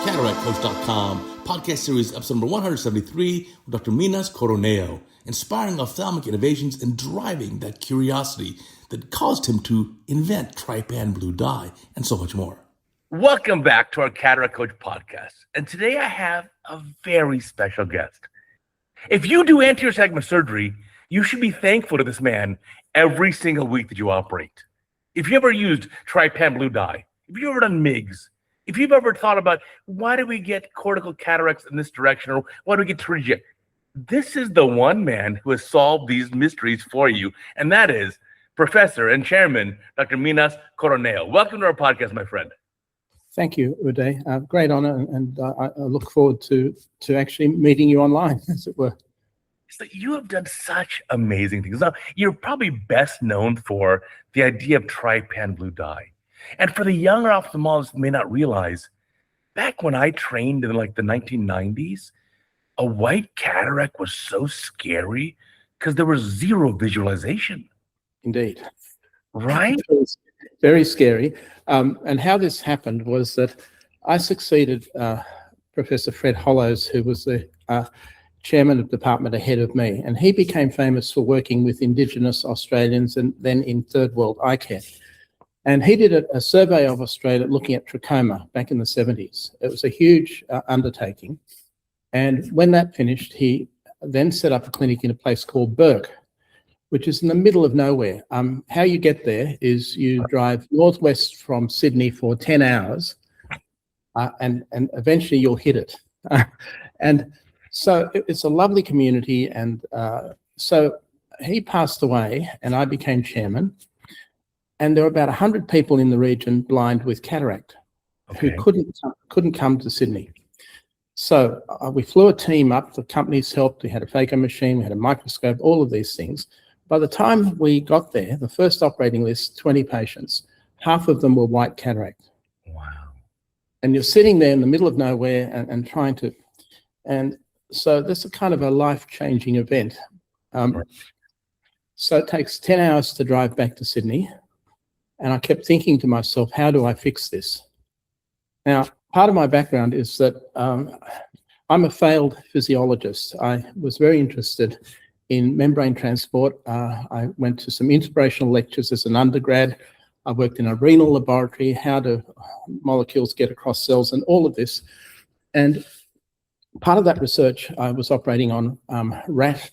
CataractCoach.com, podcast series episode number 173 with Dr. Minas Coroneo, inspiring ophthalmic innovations and driving that curiosity that caused him to invent trypan blue dye and so much more. Welcome back to our Cataract Coach podcast. And today I have a very special guest. If you do anterior segment surgery, you should be thankful to this man every single week that you operate. If you ever used trypan blue dye, if you've ever done MIGS, if you've ever thought about why do we get cortical cataracts in this direction or why do we get pterygia, this is the one man who has solved these mysteries for you, and that is Professor and Chairman Dr. Minas Coroneo. Welcome to our podcast, my friend. Thank you, Uday. Great honor, and I look forward to actually meeting you online, as it were. So you have done such amazing things. Now, you're probably best known for the idea of trypan blue dye. And for the younger ophthalmologists who may not realize, back when I trained in like the 1990s, a white cataract was so scary because there was zero visualization. Indeed. Right? It was very scary. And how this happened was that I succeeded Professor Fred Hollows, who was the chairman of the department ahead of me. And he became famous for working with Indigenous Australians and then in third world eye care. And he did a survey of Australia looking at trachoma back in the 70s. It was a huge undertaking. And when that finished, he then set up a clinic in a place called Bourke, which is in the middle of nowhere. How you get there is you drive northwest from Sydney for 10 hours, and eventually you'll hit it. And so it's a lovely community. And so he passed away and I became chairman. And there were about 100 people in the region blind with cataract who couldn't come to Sydney. So we flew a team up, the companies helped, we had a phaco machine, we had a microscope, all of these things. By the time we got there, the first operating list, 20 patients, half of them were white cataract. Wow. And you're sitting there in the middle of nowhere and trying to, and so this is kind of a life-changing event. So it takes 10 hours to drive back to Sydney. And I kept thinking to myself, how do I fix this? Now, part of my background is that I'm a failed physiologist. I was very interested in membrane transport. I went to some inspirational lectures as an undergrad. I worked in a renal laboratory, how do molecules get across cells and all of this. And part of that research, I was operating on rat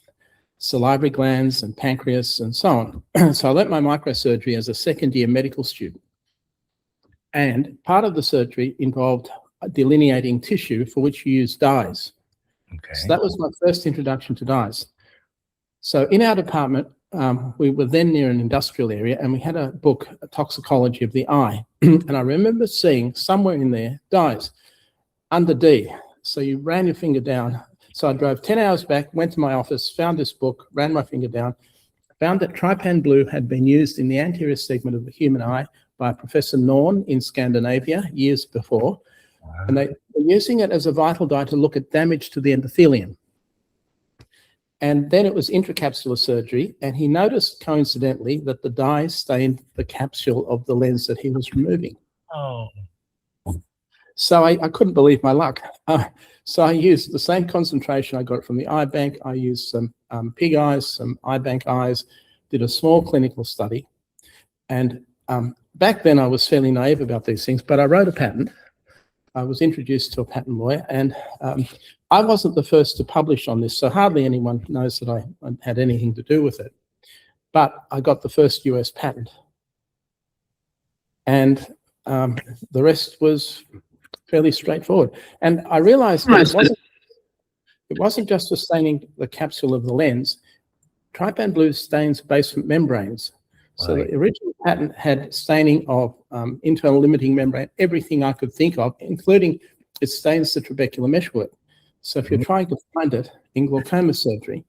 salivary glands and pancreas and so on. So I learnt my microsurgery as a second-year medical student. And part of the surgery involved delineating tissue for which you use dyes. Okay. So that was my first introduction to dyes. So in our department, we were then near an industrial area and we had a book, Toxicology of the Eye. And I remember seeing somewhere in there dyes under D. So you ran your finger down. So I drove 10 hours back, went to my office, found this book, ran my finger down, found that trypan blue had been used in the anterior segment of the human eye by Professor Norn in Scandinavia years before. Wow. And they were using it as a vital dye to look at damage to the endothelium. And then it was intracapsular surgery, and he noticed coincidentally that the dye stained the capsule of the lens that he was removing. Oh. So I couldn't believe my luck. So I used the same concentration I got from the eye bank. I used some pig eyes, some eye bank eyes, did a small clinical study. And back then I was fairly naive about these things, but I wrote a patent. I was introduced to a patent lawyer, and I wasn't the first to publish on this, so hardly anyone knows that I had anything to do with it. But I got the first US patent. And the rest was fairly straightforward. And I realized that it wasn't just for staining the capsule of the lens. Trypan blue stains basement membranes. So the original patent had staining of internal limiting membrane, everything I could think of, including it stains the trabecular meshwork. So if you're trying to find it in glaucoma surgery,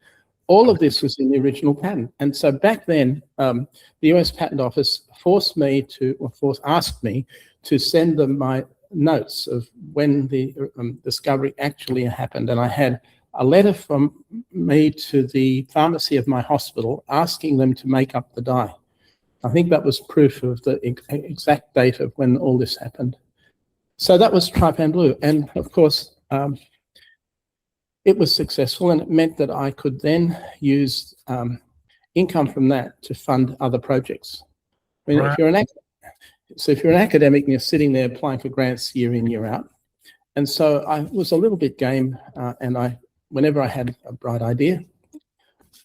all of this was in the original patent. And so back then, the US Patent Office asked me to send them my notes of when the discovery actually happened. And I had a letter from me to the pharmacy of my hospital asking them to make up the dye. I think that was proof of the exact date of when all this happened. So that was Trypan Blue. And of course, it was successful, and it meant that I could then use income from that to fund other projects. I mean, if you're an academic and you're sitting there applying for grants year in, year out, and so I was a little bit game, and whenever I had a bright idea,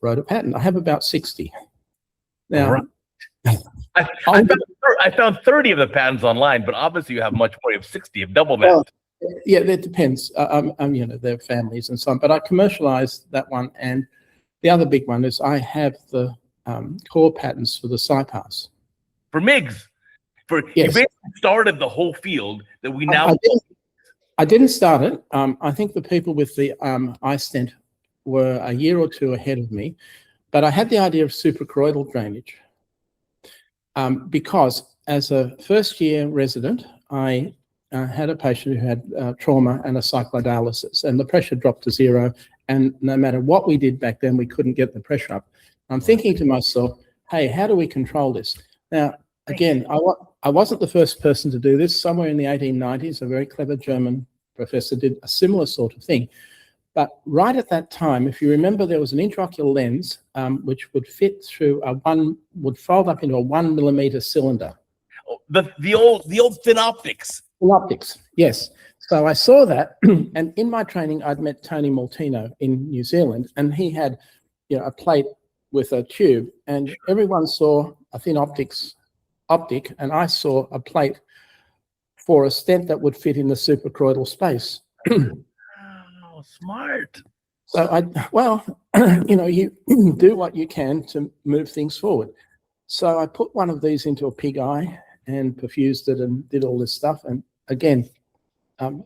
wrote a patent. I have about 60. Now, I found 30 of the patents online, but obviously you have much more. You have 60, of double that. Well, yeah, that depends. Their families and so on. But I commercialized that one, and the other big one is I have the core patents for the SciPass. For MIGs. Yes. You basically started the whole field that we now... I didn't start it. I think the people with the iStent were a year or two ahead of me, but I had the idea of suprachoroidal drainage because as a first-year resident, I had a patient who had trauma and a cyclodialysis, and the pressure dropped to 0, and no matter what we did back then, we couldn't get the pressure up. I'm thinking to myself, hey, how do we control this? Now, again, I wasn't the first person to do this. Somewhere in the 1890s, a very clever German professor did a similar sort of thing. But right at that time, if you remember, there was an intraocular lens which would fit through would fold up into a 1 millimeter cylinder. The old thin optics. Thin optics, yes. So I saw that, and in my training, I'd met Tony Maltino in New Zealand, and he had, a plate with a tube, and everyone saw a thin optic, and I saw a plate for a stent that would fit in the suprachoroidal space. Oh, smart. So you do what you can to move things forward. So I put one of these into a pig eye and perfused it and did all this stuff. And again,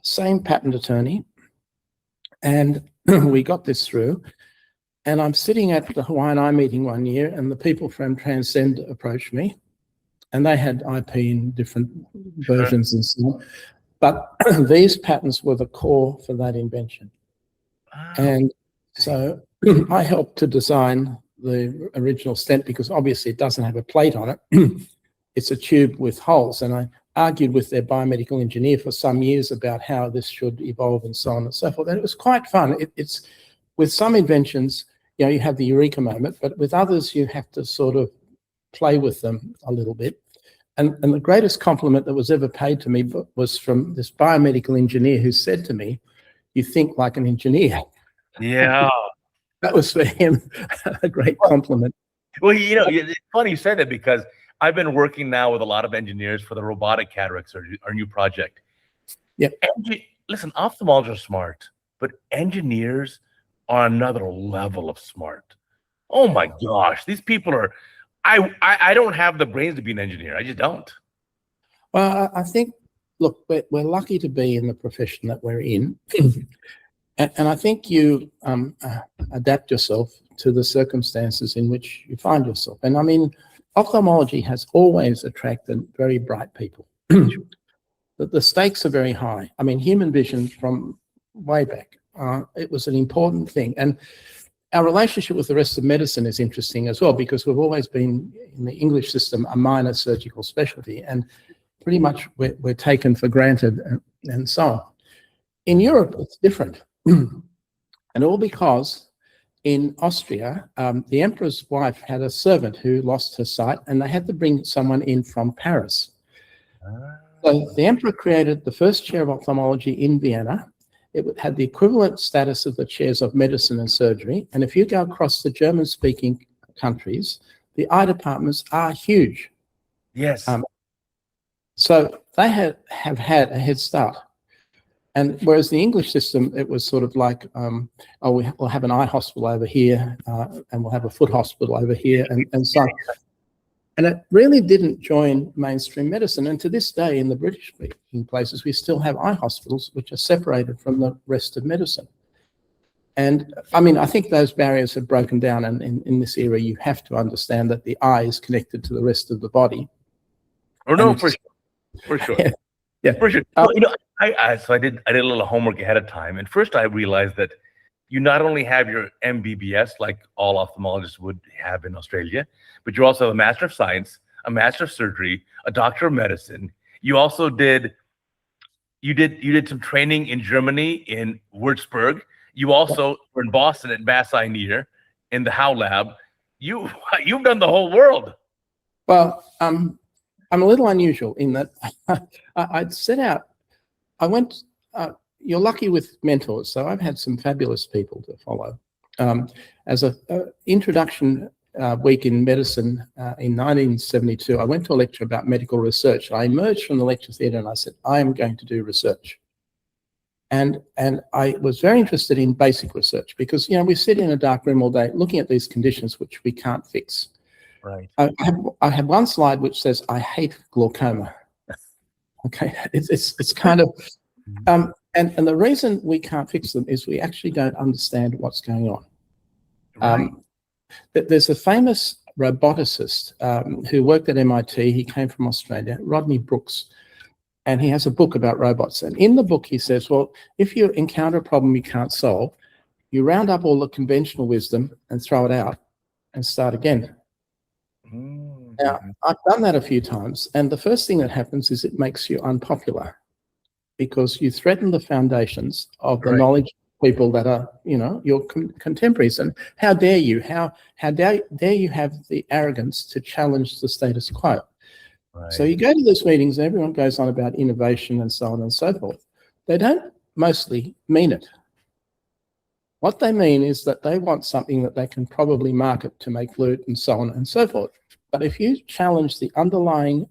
same patent attorney. And we got this through. And I'm sitting at the Hawaiian Eye meeting one year, and the people from Transcend approached me. And they had IP in different versions and so on. But these patents were the core for that invention. Wow. And so I helped to design the original stent because obviously it doesn't have a plate on it. It's a tube with holes. And I argued with their biomedical engineer for some years about how this should evolve and so on and so forth. And it was quite fun. It's with some inventions, you have the eureka moment, but with others, you have to sort of play with them a little bit. And the greatest compliment that was ever paid to me was from this biomedical engineer who said to me, "You think like an engineer." Yeah. That was for him a great compliment. Well, it's funny you say that because I've been working now with a lot of engineers for the robotic cataract surgery, our new project. Yeah. Listen, ophthalmologists are smart, but engineers are another level of smart. Oh my gosh, these people are... I don't have the brains to be an engineer. I just don't. Well, I think, look, we're lucky to be in the profession that we're in. And I think you adapt yourself to the circumstances in which you find yourself. And I mean, ophthalmology has always attracted very bright people. The stakes are very high. I mean, human vision from way back, it was an important thing. And our relationship with the rest of medicine is interesting as well, because we've always been, in the English system, a minor surgical specialty, and pretty much we're taken for granted and so on. In Europe, it's different. And all because in Austria, the emperor's wife had a servant who lost her sight, and they had to bring someone in from Paris. So the emperor created the first chair of ophthalmology in Vienna. It had the equivalent status of the chairs of medicine and surgery. And if you go across the German-speaking countries, the eye departments are huge. Yes. So they have had a head start. And whereas the English system, it was sort of like, we'll have an eye hospital over here, and we'll have a foot hospital over here, and so on. And it really didn't join mainstream medicine. And to this day, in the British-speaking places, we still have eye hospitals which are separated from the rest of medicine. And I mean, I think those barriers have broken down. And in this era, you have to understand that the eye is connected to the rest of the body. Oh, no, for sure. For sure. Yeah. For sure. So I did a little homework ahead of time. And first I realized that you not only have your MBBS, like all ophthalmologists would have in Australia, but you also have a Master of Science, a Master of Surgery, a Doctor of Medicine. You also did, You did some training in Germany in Würzburg. You also were in Boston at Mass Eye Near in the Howe Lab. You've done the whole world. Well, I'm a little unusual in that I'd set out. I went. You're lucky with mentors, so I've had some fabulous people to follow. As a introduction week in medicine in 1972, I went to a lecture about medical research. I emerged from the lecture theatre and I said, I am going to do research. And I was very interested in basic research because, we sit in a dark room all day looking at these conditions which we can't fix. Right. I have one slide which says, I hate glaucoma. Okay, it's kind of, and the reason we can't fix them is we actually don't understand what's going on. Right. There's a famous roboticist who worked at MIT. He came from Australia, Rodney Brooks, and he has a book about robots. And in the book, he says, well, if you encounter a problem you can't solve, you round up all the conventional wisdom and throw it out and start again. Mm-hmm. Now, I've done that a few times, and the first thing that happens is it makes you unpopular because you threaten the foundations of the knowledge of people that are, your contemporaries. And how dare you? How dare you have the arrogance to challenge the status quo? Right. So you go to these meetings, and everyone goes on about innovation and so on and so forth. They don't mostly mean it. What they mean is that they want something that they can probably market to make loot and so on and so forth. But if you challenge the underlying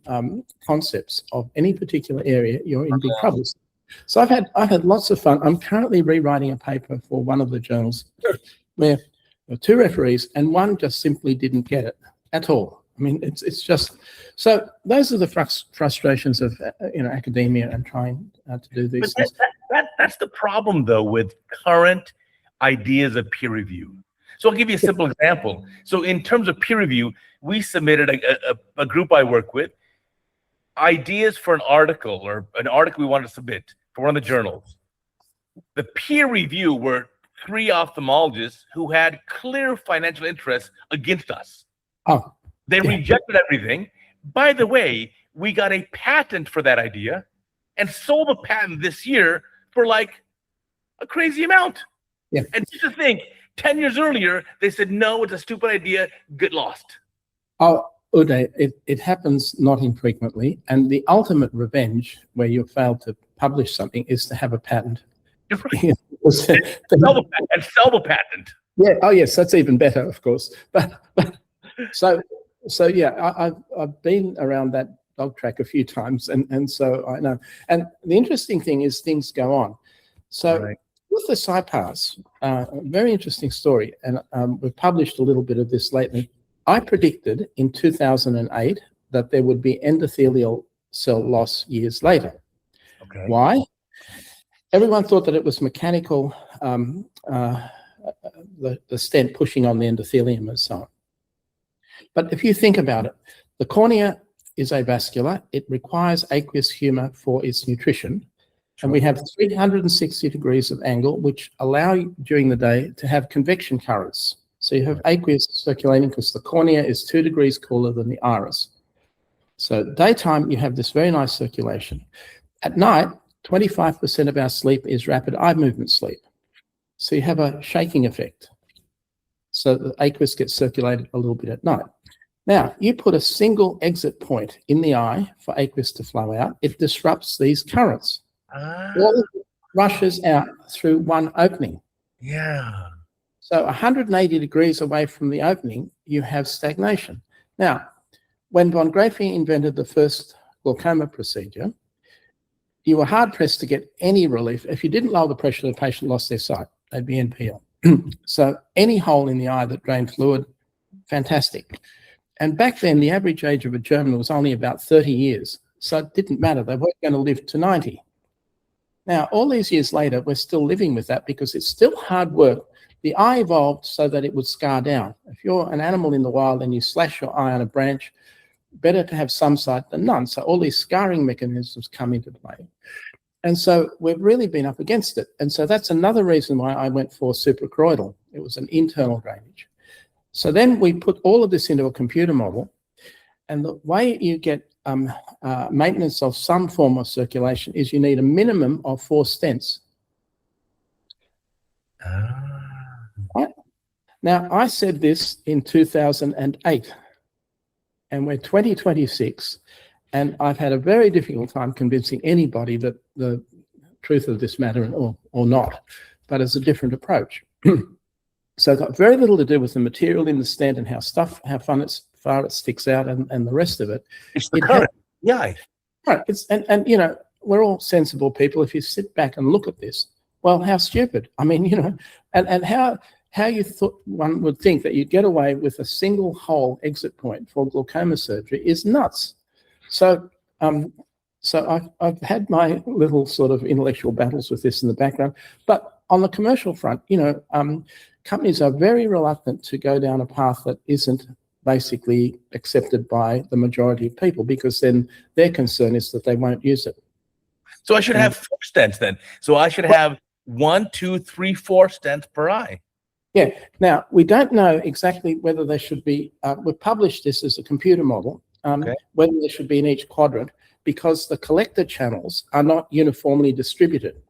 concepts of any particular area, you're in big trouble. So I've had lots of fun. I'm currently rewriting a paper for one of the journals where there are two referees and one just simply didn't get it at all. I mean, it's just so. Those are the frustrations of academia and trying to do these things. That's the problem, though, with current ideas of peer review. So I'll give you a simple example. So in terms of peer review, we submitted a group I work with ideas for an article we wanted to submit for one of the journals. The peer review were 3 ophthalmologists who had clear financial interests against us. Oh. They rejected everything. By the way, we got a patent for that idea and sold the patent this year for like a crazy amount. Yeah. And just to think, 10 years earlier, they said, no, it's a stupid idea, get lost. Oh, Uday, it happens not infrequently. And the ultimate revenge where you failed to publish something is to have a patent. Right. Sell the patent. Yeah. Oh, yes, that's even better, of course. But so yeah, I've been around that dog track a few times, and so I know. And the interesting thing is things go on. So with the SciPass, a very interesting story, and we've published a little bit of this lately. I predicted in 2008 that there would be endothelial cell loss years later. Okay. Why? Everyone thought that it was mechanical, the stent pushing on the endothelium and so on. But if you think about it, the cornea is avascular. It requires aqueous humor for its nutrition. And we have 360 degrees of angle, which allow you during the day to have convection currents. So you have aqueous circulating because the cornea is 2 degrees cooler than the iris. So daytime, you have this very nice circulation. At night, 25% of our sleep is rapid eye movement sleep. So you have a shaking effect. So the aqueous gets circulated a little bit at night. Now, you put a single exit point in the eye for aqueous to flow out. It disrupts these currents. All of it rushes out through one opening. Yeah. So 180 degrees away from the opening, you have stagnation. Now, when von Graefe invented the first glaucoma procedure, you were hard-pressed to get any relief. If you didn't lower the pressure, the patient lost their sight. They'd be NPL. So any hole in the eye that drained fluid, fantastic. And back then, the average age of a German was only about 30 years. So it didn't matter. They weren't going to live to 90. Now, all these years later, we're still living with that because it's still hard work. The eye evolved so that it would scar down. If you're an animal in the wild and you slash your eye on a branch, better to have some sight than none. So all these scarring mechanisms come into play. And so we've really been up against it. And so that's another reason why I went for suprachoroidal. It was an internal drainage. So then we put all of this into a computer model. And the way you get maintenance of some form of circulation is you need a minimum of 4 stents. Right? Now, I said this in 2008, and we're 2026, and I've had a very difficult time convincing anybody that the truth of this matter or not, but it's a different approach. So it's got very little to do with the material in the stent and how far it sticks out and the rest of it. It's the current. Yeah. Right. And you know, we're all sensible people. If you sit back and look at this, well, how stupid. I mean, you know, and how you thought one would think that you'd get away with a single hole exit point for glaucoma surgery is nuts. So I've had my little sort of intellectual battles with this in the background, but on the commercial front, you know, companies are very reluctant to go down a path that isn't basically accepted by the majority of people, because then their concern is that they won't use it. So I should have 4 stents then. So I should have 1, 2, 3, 4 stents per eye. Yeah. Now, we don't know exactly whether they should be, we've published this as a computer model, whether they should be in each quadrant, because the collector channels are not uniformly distributed.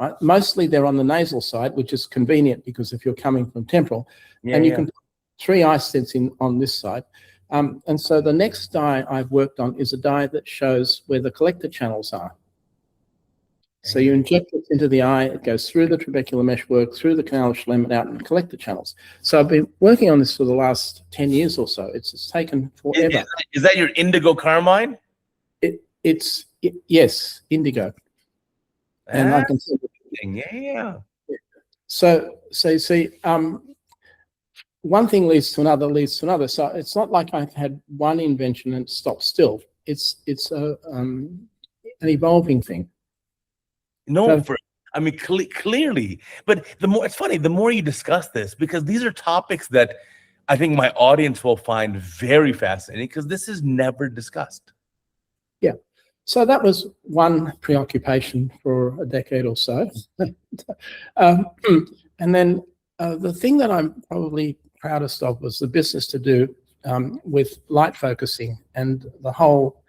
Right? Mostly they're on the nasal side, which is convenient because if you're coming from temporal, and you can put 3 eye stents in on this side. And so the next dye I've worked on is a dye that shows where the collector channels are. So you inject it into the eye, it goes through the trabecular meshwork, through the canal schlemm, and out in the collector channels. So I've been working on this for the last 10 years or so. It's taken forever. Is that your indigo carmine? Yes, indigo. And I can see. Yeah. So you see, one thing leads to another, So it's not like I've had one invention and stopped still. It's an evolving thing. No, I mean, clearly. But it's funny, the more you discuss this, because these are topics that I think my audience will find very fascinating, because this is never discussed. Yeah. So that was one preoccupation for a decade or so. And then the thing that I'm probably proudest of was the business to do with light focusing and the whole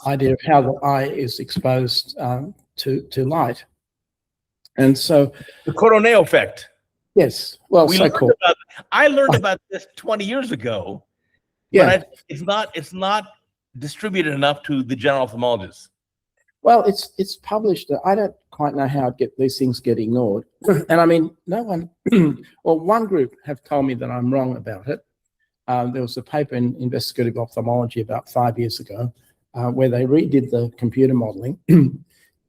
idea of how the eye is exposed to light. And so the Coroneo effect. Yes. Well, I learned about this 20 years ago. Yeah. But it's not distributed enough to the general ophthalmologist. Well, it's published. I don't quite know how these things get ignored. And I mean, no one, well, one group have told me that I'm wrong about it. There was a paper in Investigative Ophthalmology about 5 years ago where they redid the computer modeling.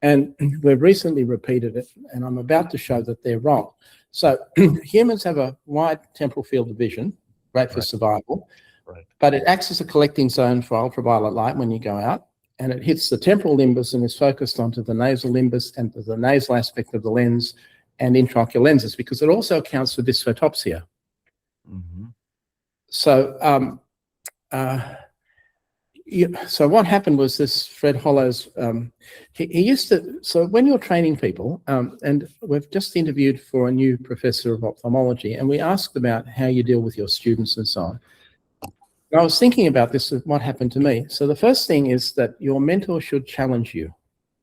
And we've recently repeated it, and I'm about to show that they're wrong. So humans have a wide temporal field of vision, great for survival, but it acts as a collecting zone for ultraviolet light when you go out, and it hits the temporal limbus and is focused onto the nasal limbus and the nasal aspect of the lens and intraocular lenses, because it also accounts for dysphotopsia. So so what happened was this Fred Hollows, he used to, so when you're training people, and we've just interviewed for a new professor of ophthalmology, and we asked about how you deal with your students and so on. And I was thinking about this, of what happened to me. So the first thing is that your mentor should challenge you.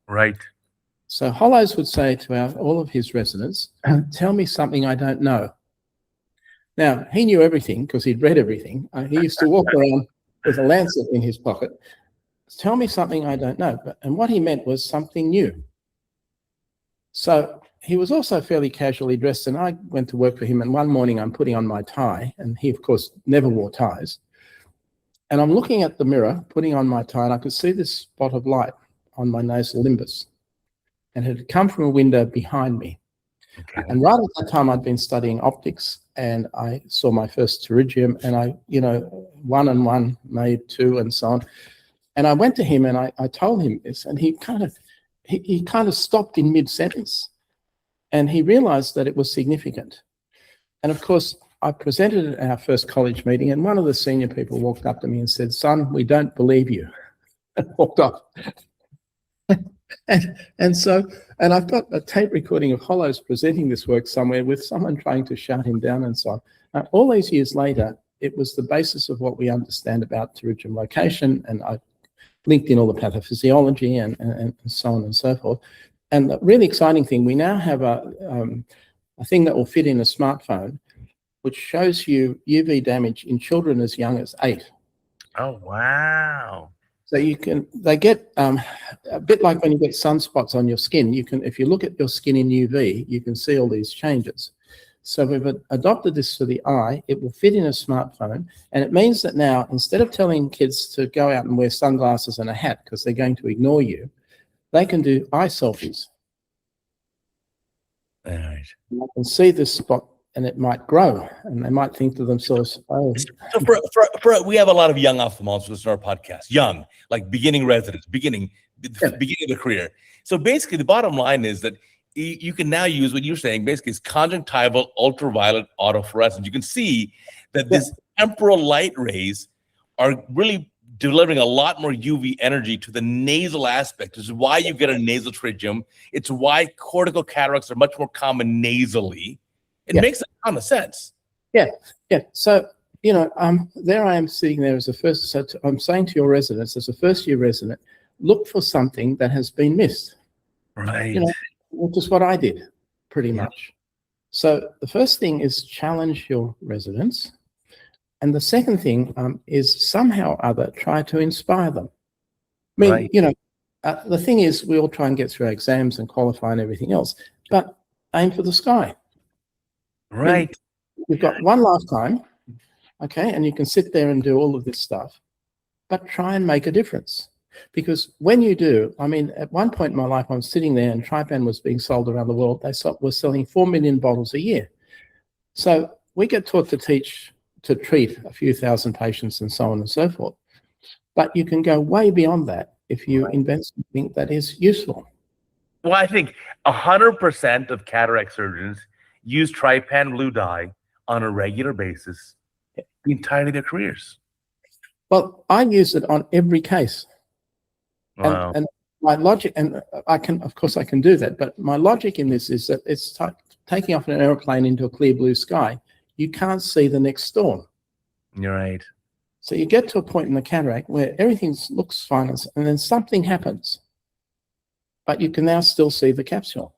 Right. So Hollows would say to all of his residents, tell me something I don't know. Now, he knew everything because he'd read everything. He used to walk around with a lancet in his pocket. Tell me something I don't know. And what he meant was something new. So he was also fairly casually dressed, and I went to work for him, and one morning I'm putting on my tie, and he, of course, never wore ties. And I'm looking at the mirror, putting on my tie, and I could see this spot of light on my nasal limbus. And it had come from a window behind me. Okay. And right at that time, I'd been studying optics, and I saw my first pterygium, and I, 1 and 1 made 2 and so on. And I went to him and I told him this, and he kind of stopped in mid-sentence, and he realized that it was significant. And of course, I presented at our first college meeting, and one of the senior people walked up to me and said, "Son, we don't believe you," and walked off. And I've got a tape recording of Hollows presenting this work somewhere with someone trying to shout him down and so on. All these years later, it was the basis of what we understand about pterygium location, and I linked in all the pathophysiology and so on and so forth. And the really exciting thing, we now have a thing that will fit in a smartphone, which shows you UV damage in children as young as 8. Oh, wow. So they get a bit like when you get sunspots on your skin. If you look at your skin in UV, you can see all these changes. So we've adopted this for the eye. It will fit in a smartphone. And it means that now, instead of telling kids to go out and wear sunglasses and a hat because they're going to ignore you, they can do eye selfies. All right. And I can see this spot and it might grow. And they might think to themselves, oh. So we have a lot of young ophthalmologists in our podcast, young, like beginning residents, beginning of the career. So basically the bottom line is that you can now use what you're saying, basically is conjunctival ultraviolet autofluorescence. You can see that this temporal light rays are really delivering a lot more UV energy to the nasal aspect. This is why you get a nasal pterygium. It's why cortical cataracts are much more common nasally. It makes a ton of sense. Yeah. So, there I am sitting there as a first. So I'm saying to your residents, as a first-year resident, look for something that has been missed. Right. Which is what I did, pretty much. So the first thing is challenge your residents. And the second thing is somehow or other try to inspire them. I mean, the thing is we all try and get through our exams and qualify and everything else, but aim for the sky. Right. I mean, you've got one lifetime, okay, and you can sit there and do all of this stuff, but try and make a difference. Because when you do, I mean, at one point in my life, I was sitting there and Trypan was being sold around the world. They were selling 4 million bottles a year. So we get taught to treat a few thousand patients and so on and so forth. But you can go way beyond that if you invent something that is useful. Well, I think 100% of cataract surgeons use trypan blue dye on a regular basis the entirety of their careers. Well, I use it on every case. Wow. And my logic, and I can do that, but my logic in this is that it's taking off an aeroplane into a clear blue sky. You can't see the next storm. You're right. So you get to a point in the cataract where everything looks fine, and then something happens, but you can now still see the capsule.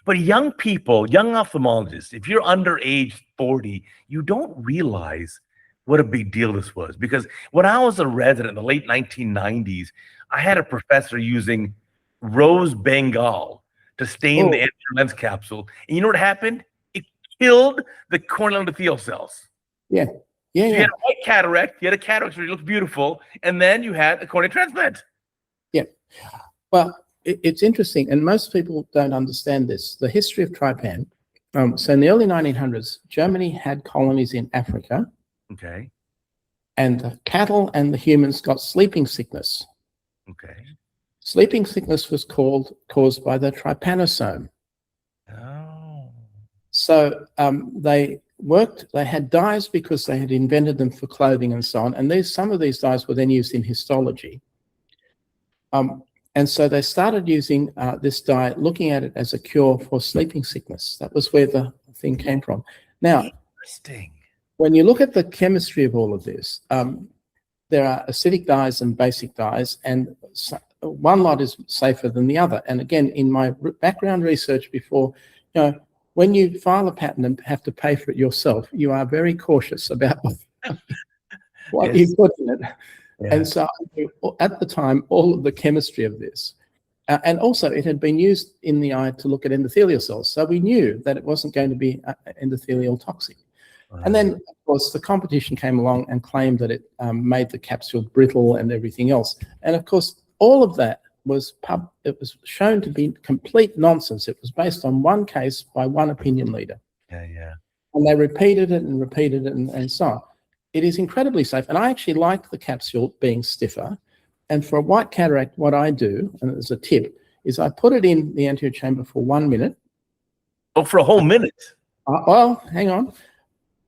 But young people, young ophthalmologists, if you're under age 40, you don't realize what a big deal this was. Because when I was a resident in the late 1990s, I had a professor using rose Bengal to stain the anterior lens capsule. And you know what happened? It killed the corneal endothelial cells. Yeah. So you had a white cataract, you had a cataract surgery, it looked beautiful, and then you had a cornea transplant. Yeah. Well, it's interesting, and most people don't understand this. The history of trypan. So in the early 1900s, Germany had colonies in Africa. Okay. And the cattle and the humans got sleeping sickness. Okay. Sleeping sickness was caused by the trypanosome. Oh. So they had dyes because they had invented them for clothing and so on. And some of these dyes were then used in histology. And so they started using this dye, looking at it as a cure for sleeping sickness. That was where the thing came from. Now, interesting. When you look at the chemistry of all of this, there are acidic dyes and basic dyes, and one lot is safer than the other. And again, in my background research before, when you file a patent and have to pay for it yourself, you are very cautious about what you put in it. Yeah. And so at the time, all of the chemistry of this, and also it had been used in the eye to look at endothelial cells. So we knew that it wasn't going to be endothelial toxic. And then, of course, the competition came along and claimed that it made the capsule brittle and everything else. And of course, all of that was shown to be complete nonsense. It was based on one case by one opinion leader. Yeah. And they repeated it and so on. It is incredibly safe. And I actually like the capsule being stiffer. And for a white cataract, what I do, and as a tip, is I put it in the anterior chamber for 1 minute. Oh, for a whole minute? Well, hang on.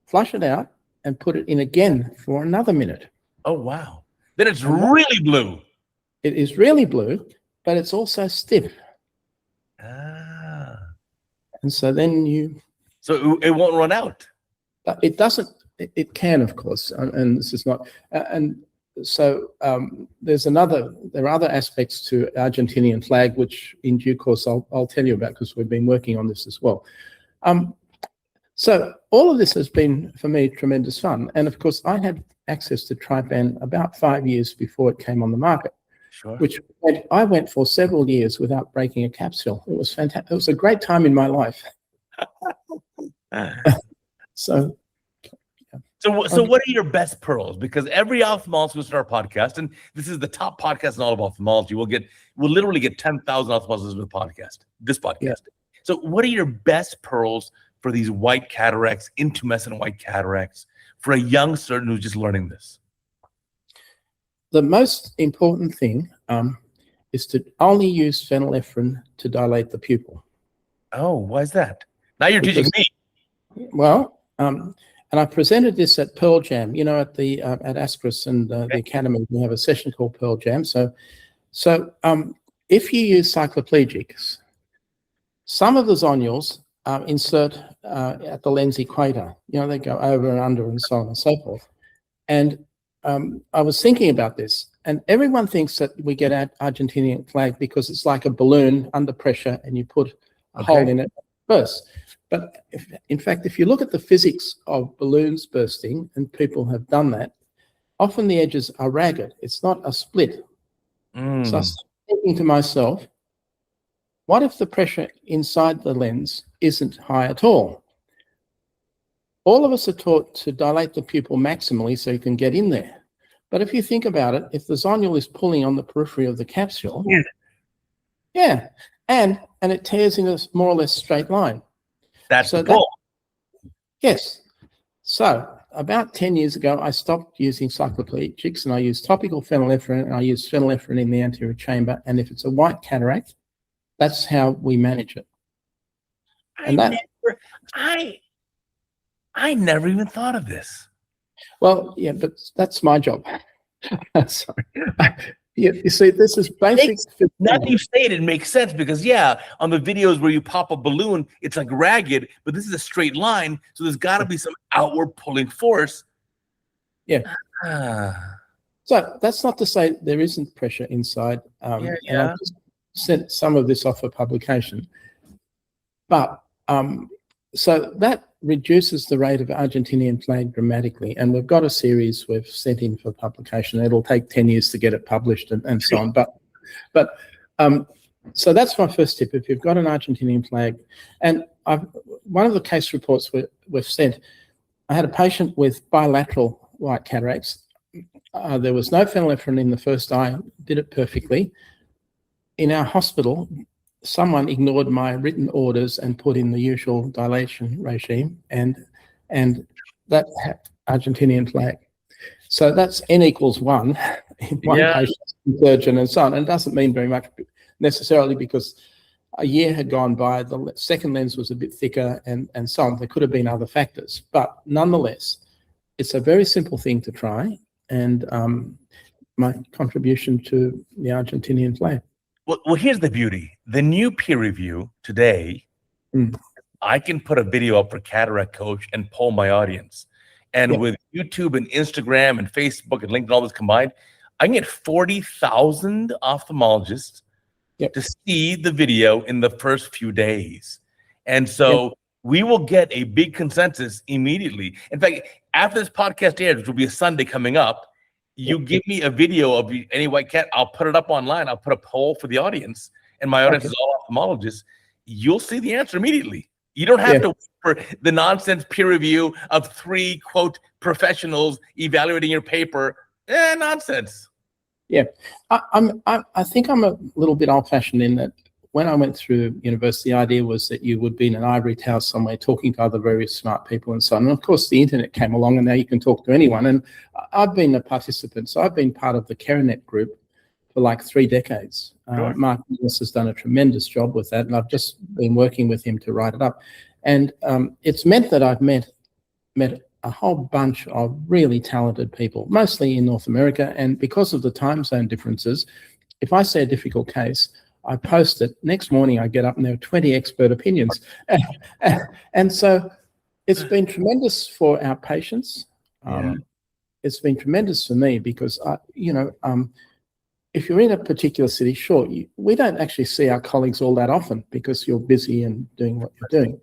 Flush it out and put it in again for another minute. Oh, wow. Then it's really blue. It is really blue, but it's also stiff. Ah. And so then So it won't run out. It doesn't. it can, of course, and this is not, and so there are other aspects to Argentinian flag, which in due course I'll tell you about, because we've been working on this as well. So all of this has been, for me, tremendous fun. And of course, I had access to Trypan about 5 years before it came on the market, Sure. which I went for several years without breaking a capsule. It was fantastic. It was a great time in my life. So what are your best pearls? Because every ophthalmologist listens to our podcast, and this is the top podcast in all of ophthalmology. We'll literally get 10,000 ophthalmologists to this podcast. Yeah. So what are your best pearls for these white cataracts, intumescent white cataracts, for a young surgeon who's just learning this? The most important thing is to only use phenylephrine to dilate the pupil. Oh, why is that? Now you're teaching me. Well, and I presented this at Pearl Jam, at the at Ascris and the Academy. We have a session called Pearl Jam. So if you use cycloplegics, some of the zonules insert at the lens equator. They go over and under and so on and so forth. And I was thinking about this, and everyone thinks that we get Argentinian flag because it's like a balloon under pressure and you put a hole in it first. But in fact, if you look at the physics of balloons bursting, and people have done that, often the edges are ragged. It's not a split. So I was thinking to myself, what if the pressure inside the lens isn't high at all? All of us are taught to dilate the pupil maximally so you can get in there. But if you think about it, if the zonule is pulling on the periphery of the capsule, and it tears in a more or less straight line. That's the pull. Yes. So about 10 years ago, I stopped using cycloplegics, and I use topical phenylephrine, and I use phenylephrine in the anterior chamber. And if it's a white cataract, that's how we manage it. I never even thought of this. Well, yeah, but that's my job. Sorry. You see, this is basic. Now that you say it, it makes sense, because on the videos where you pop a balloon, it's like ragged, but this is a straight line, so there's got to be some outward pulling force. Yeah. So that's not to say there isn't pressure inside. And I just sent some of this off for publication, but so that reduces the rate of Argentinian flag dramatically. And we've got a series we've sent in for publication. It'll take 10 years to get it published and so on. But so that's my first tip. If you've got an Argentinian flag, and one of the case reports we've sent, I had a patient with bilateral white cataracts. There was no phenylephrine in the first eye, did it perfectly. In our hospital, someone ignored my written orders and put in the usual dilation regime, and that Argentinian flag. So that's N equals 1 in one patient, surgeon, and so on. And it doesn't mean very much necessarily, because a year had gone by, the second lens was a bit thicker, and so on. There could have been other factors. But nonetheless, it's a very simple thing to try, and my contribution to the Argentinian flag. Well, here's the beauty. The new peer review today, I can put a video up for CataractCoach and poll my audience. And with YouTube and Instagram and Facebook and LinkedIn, all this combined, I can get 40,000 ophthalmologists to see the video in the first few days. And so we will get a big consensus immediately. In fact, after this podcast airs, which will be a Sunday coming up, you give me a video of any white cat, I'll put it up online. I'll put a poll for the audience, and my audience is all ophthalmologists. You'll see the answer immediately. You don't have to wait for the nonsense peer review of 3, quote, professionals evaluating your paper. Nonsense. Yeah, I think I'm a little bit old-fashioned in that when I went through university, the idea was that you would be in an ivory tower somewhere talking to other very smart people and so on. And of course, the internet came along, and now you can talk to anyone. And I've been a participant. So I've been part of the CareNet group for like 3 decades. Mark Minas has done a tremendous job with that, and I've just been working with him to write it up. And it's meant that I've met a whole bunch of really talented people, mostly in North America. And because of the time zone differences, if I say a difficult case, I post it. Next morning, I get up and there are 20 expert opinions. And so it's been tremendous for our patients. Yeah. It's been tremendous for me because, if you're in a particular city, sure, we don't actually see our colleagues all that often because you're busy and doing what you're doing.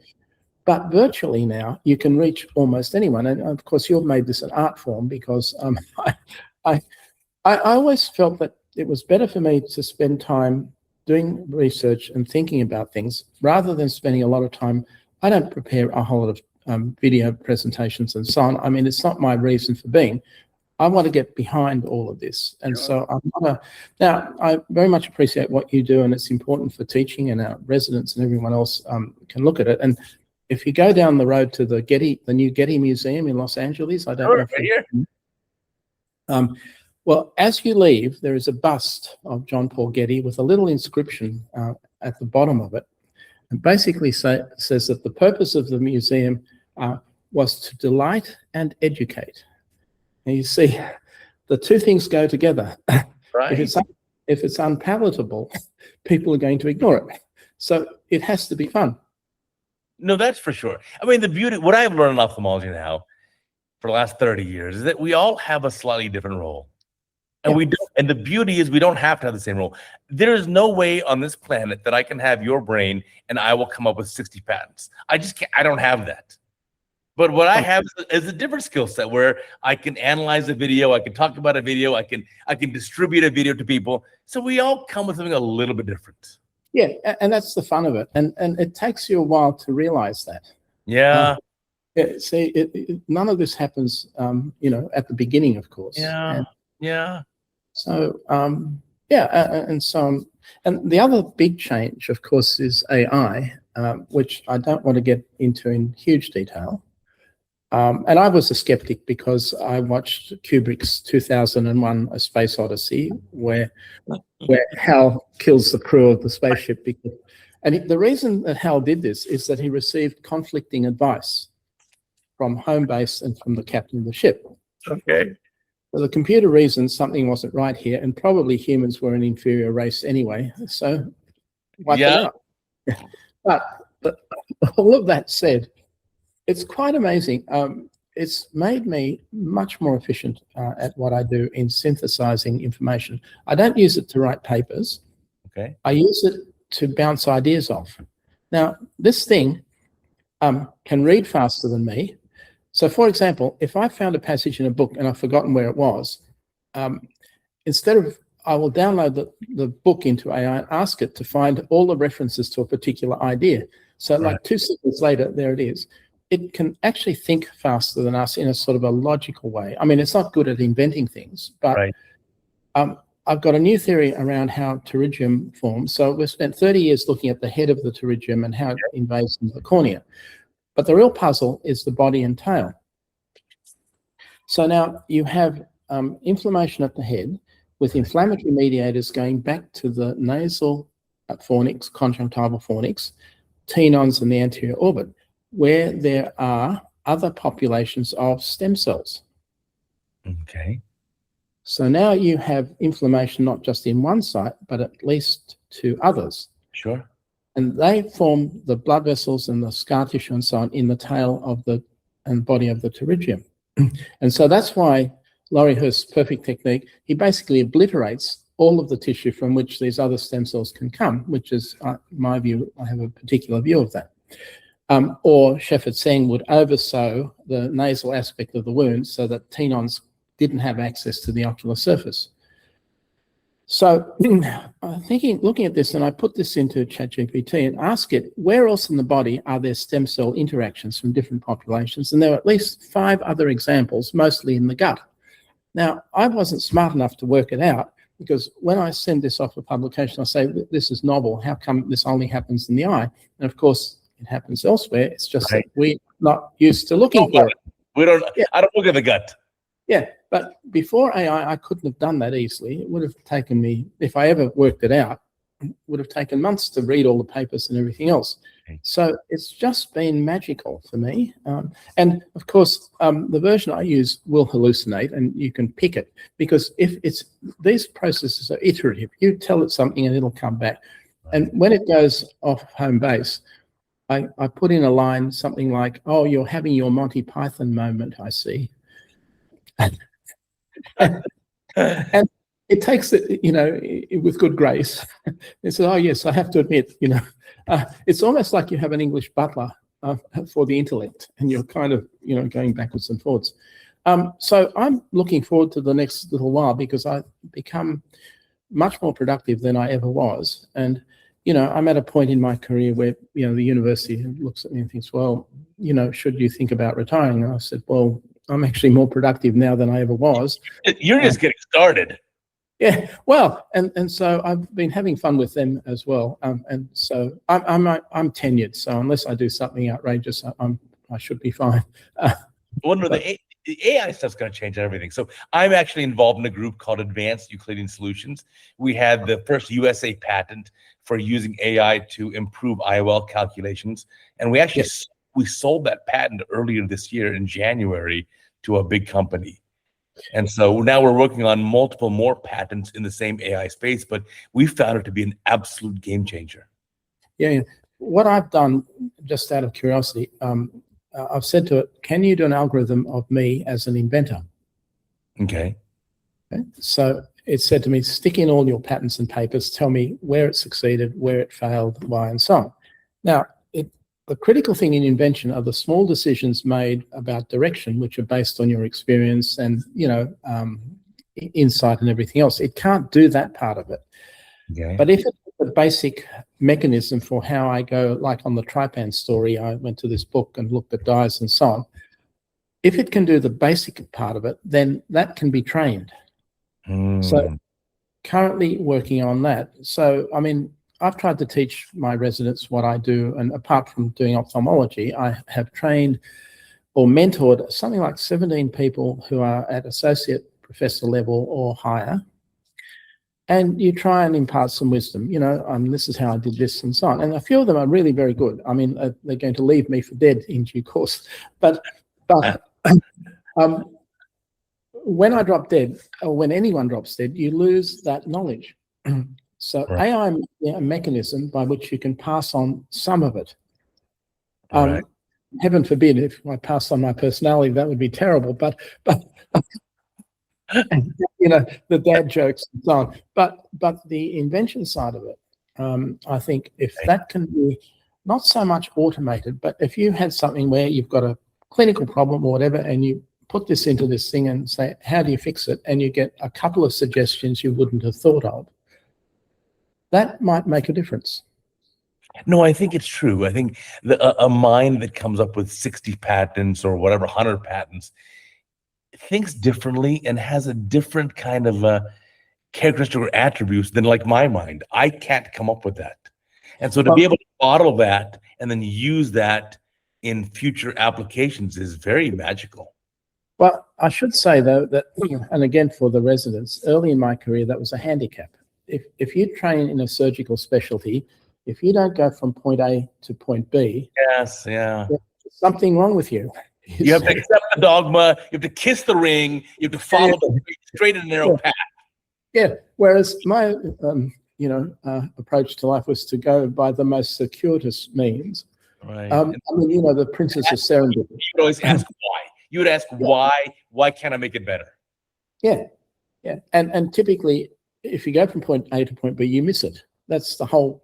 But virtually now, you can reach almost anyone. And of course, you've made this an art form because I always felt that it was better for me to spend time doing research and thinking about things rather than spending a lot of time. I don't prepare a whole lot of video presentations and so on. I mean, it's not my reason for being. I want to get behind all of this. And so now I very much appreciate what you do, and it's important for teaching, and our residents and everyone else can look at it. And if you go down the road to the new Getty Museum in Los Angeles, I don't know if here. Well, as you leave, there is a bust of John Paul Getty with a little inscription at the bottom of it. And basically says that the purpose of the museum was to delight and educate. And you see, the two things go together. Right. If it's unpalatable, people are going to ignore it. So it has to be fun. No, that's for sure. I mean, the beauty, what I've learned in ophthalmology now for the last 30 years is that we all have a slightly different role. And we don't, and the beauty is we don't have to have the same role. There is no way on this planet that I can have your brain and I will come up with 60 patents. I just can't, I don't have that. But what I have is a different skill set where I can analyze a video, I can talk about a video, I can distribute a video to people. So we all come with something a little bit different. Yeah, and that's the fun of it. And it takes you a while to realize that. Yeah. See, none of this happens, at the beginning, of course. Yeah. Yeah. So, and so, and the other big change, of course, is AI, which I don't want to get into in huge detail. And I was a skeptic because I watched Kubrick's 2001: A Space Odyssey, where Hal kills the crew of the spaceship. And the reason that Hal did this is that he received conflicting advice from home base and from the captain of the ship. Okay. So the computer reasoned something wasn't right here, and probably humans were an inferior race anyway. So wipe it out. But all of that said, it's quite amazing. It's made me much more efficient at what I do in synthesizing information. I don't use it to write papers. Okay. I use it to bounce ideas off. Now, this thing can read faster than me. So, for example, if I found a passage in a book and I've forgotten where it was, I will download the book into AI and ask it to find all the references to a particular idea. So like 2 seconds later, there it is. It can actually think faster than us in a sort of a logical way. I mean, it's not good at inventing things, but I've got a new theory around how pterygium forms. So we've spent 30 years looking at the head of the pterygium and how it invades into the cornea. But the real puzzle is the body and tail. So now you have inflammation at the head with inflammatory mediators going back to the nasal fornix, conjunctival fornix, tenons in the anterior orbit, where there are other populations of stem cells. Okay. So now you have inflammation not just in one site, but at least 2 others. Sure. And they form the blood vessels and the scar tissue and so on in the tail of and body of the pterygium. And so that's why Laurie Hurst's perfect technique, he basically obliterates all of the tissue from which these other stem cells can come, which is my view. I have a particular view of that. Or Shefford Seng would oversew the nasal aspect of the wound so that tenons didn't have access to the ocular surface. So looking at this, and I put this into ChatGPT and ask it, where else in the body are there stem cell interactions from different populations? And there are at least 5 other examples, mostly in the gut. Now, I wasn't smart enough to work it out, because when I send this off for publication, I say, this is novel. How come this only happens in the eye? And of course, it happens elsewhere. It's just that we're not used to looking for it. We don't. Yeah. I don't look at the gut. Yeah, but before AI, I couldn't have done that easily. It would have taken me, if I ever worked it out, it would have taken months to read all the papers and everything else. So it's just been magical for me. And of course, the version I use will hallucinate, and you can pick it, because these processes are iterative. You tell it something and it'll come back. And when it goes off home base, I put in a line, something like, "Oh, you're having your Monty Python moment, I see." and it takes it, with good grace. It says, oh yes, I have to admit, it's almost like you have an English butler for the intellect, and you're kind of, going backwards and forwards. So I'm looking forward to the next little while, because I've become much more productive than I ever was. And, I'm at a point in my career where, the university looks at me and thinks, well, should you think about retiring? And I said, well, I'm actually more productive now than I ever was. You're just getting started. Yeah, well, and so I've been having fun with them as well, and so I'm tenured. So unless I do something outrageous, I should be fine. Well, no, the AI stuff's going to change everything. So I'm actually involved in a group called Advanced Euclidean Solutions. We had the first USA patent for using AI to improve IOL calculations, and we actually we sold that patent earlier this year in January to a big company. And so now we're working on multiple more patents in the same AI space, but we found it to be an absolute game changer. Yeah. What I've done, just out of curiosity, I've said to it, can you do an algorithm of me as an inventor? Okay. So it said to me, stick in all your patents and papers, tell me where it succeeded, where it failed, why, and so on. Now, the critical thing in invention are the small decisions made about direction, which are based on your experience and, insight and everything else. It can't do that part of it. Okay. But if it's the basic mechanism for how I go, like on the trypan story, I went to this book and looked at dyes and so on. If it can do the basic part of it, then that can be trained. So currently working on that. So, I've tried to teach my residents what I do, and apart from doing ophthalmology, I have trained or mentored something like 17 people who are at associate professor level or higher. And you try and impart some wisdom, this is how I did this and so on. And a few of them are really very good. They're going to leave me for dead in due course. But when I drop dead, or when anyone drops dead, you lose that knowledge. So right. AI is a mechanism by which you can pass on some of it. Right. Heaven forbid if I passed on my personality, that would be terrible. But the dad jokes and so on. But the invention side of it, I think if that can be not so much automated, but if you had something where you've got a clinical problem or whatever, and you put this into this thing and say, how do you fix it? And you get a couple of suggestions you wouldn't have thought of. That might make a difference. No, I think it's true. I think a mind that comes up with 60 patents or whatever, 100 patents, thinks differently and has a different kind of characteristic or attributes than like my mind. I can't come up with that. And so to be able to model that and then use that in future applications is very magical. Well, I should say, though, that, and again, for the residents, early in my career, that was a handicap. If you train in a surgical specialty, if you don't go from point A to point B, yes, yeah, there's something wrong with you. You have to accept the dogma. You have to kiss the ring. You have to follow the straight and narrow path. Yeah. Whereas my, approach to life was to go by the most circuitous means. Right. The princess of serendipity. You would always ask why. You would ask why. Why can't I make it better? Yeah. Yeah. And typically, if you go from point A to point B, you miss it. That's the whole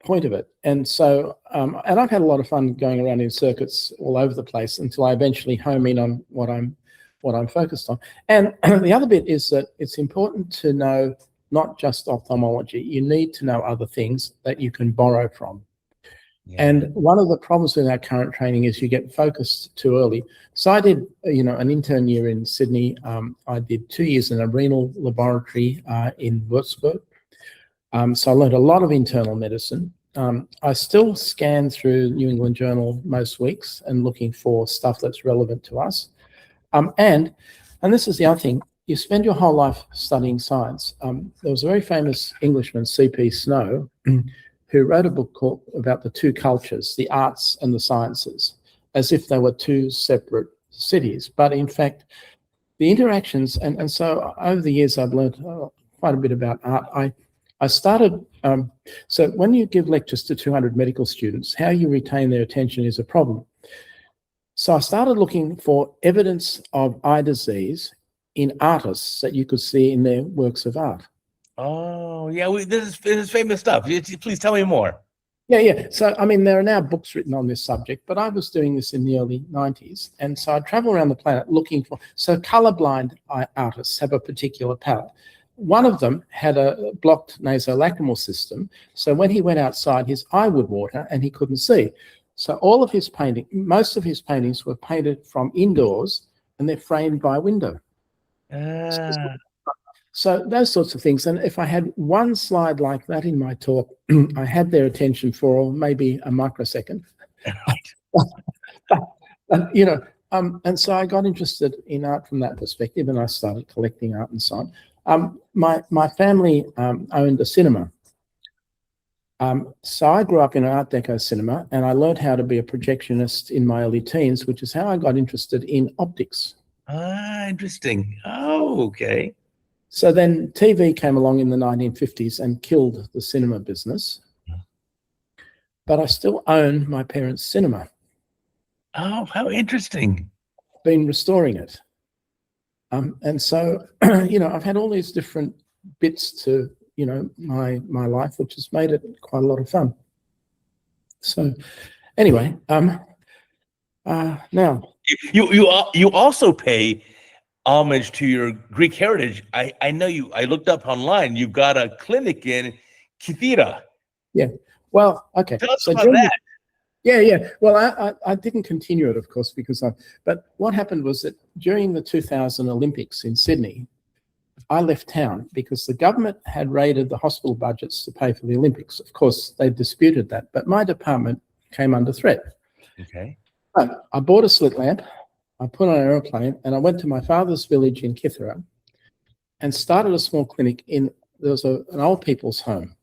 point of it. And so, and I've had a lot of fun going around in circuits all over the place until I eventually home in on what I'm focused on. And the other bit is that it's important to know not just ophthalmology. You need to know other things that you can borrow from. Yeah. And one of the problems with our current training is you get focused too early. So I did, an intern year in Sydney. I did 2 years in a renal laboratory in Würzburg. So I learned a lot of internal medicine. I still scan through New England Journal most weeks and looking for stuff that's relevant to us. And this is the other thing, you spend your whole life studying science. There was a very famous Englishman, C.P. Snow, who wrote a book about the two cultures, the arts and the sciences, as if they were two separate cities. But in fact, the interactions, and so over the years, I've learned quite a bit about art. I started, so when you give lectures to 200 medical students, how you retain their attention is a problem. So I started looking for evidence of eye disease in artists that you could see in their works of art. Oh, yeah. This is famous stuff. Please tell me more. Yeah. So, I mean, there are now books written on this subject, but I was doing this in the early 90s. And so I'd travel around the planet looking for, so colorblind artists have a particular palette. One of them had a blocked nasolacrimal system. So when he went outside, his eye would water and he couldn't see. So all of his painting, most of his paintings were painted from indoors and they're framed by a window. So those sorts of things. And if I had one slide like that in my talk, I had their attention for maybe a microsecond. And so I got interested in art from that perspective, and I started collecting art and so on. My family owned a cinema. So I grew up in an Art Deco cinema, and I learned how to be a projectionist in my early teens, which is how I got interested in optics. Interesting. Oh, okay. So then TV came along in the 1950s and killed the cinema business. But I still own my parents' cinema. Oh, how interesting. Been restoring it. And so, I've had all these different bits to, my life, which has made it quite a lot of fun. So anyway, now. You also pay homage to your Greek heritage. I know I looked up online. You've got a clinic in Kythera. Yeah. Well, okay. Tell us about that. Yeah. Well, I didn't continue it, of course, but what happened was that during the 2000 Olympics in Sydney, I left town because the government had raided the hospital budgets to pay for the Olympics. Of course, they disputed that, but my department came under threat. Okay. So I bought a slit lamp. I put on an aeroplane and I went to my father's village in Kythera and started a small clinic there was an old people's home.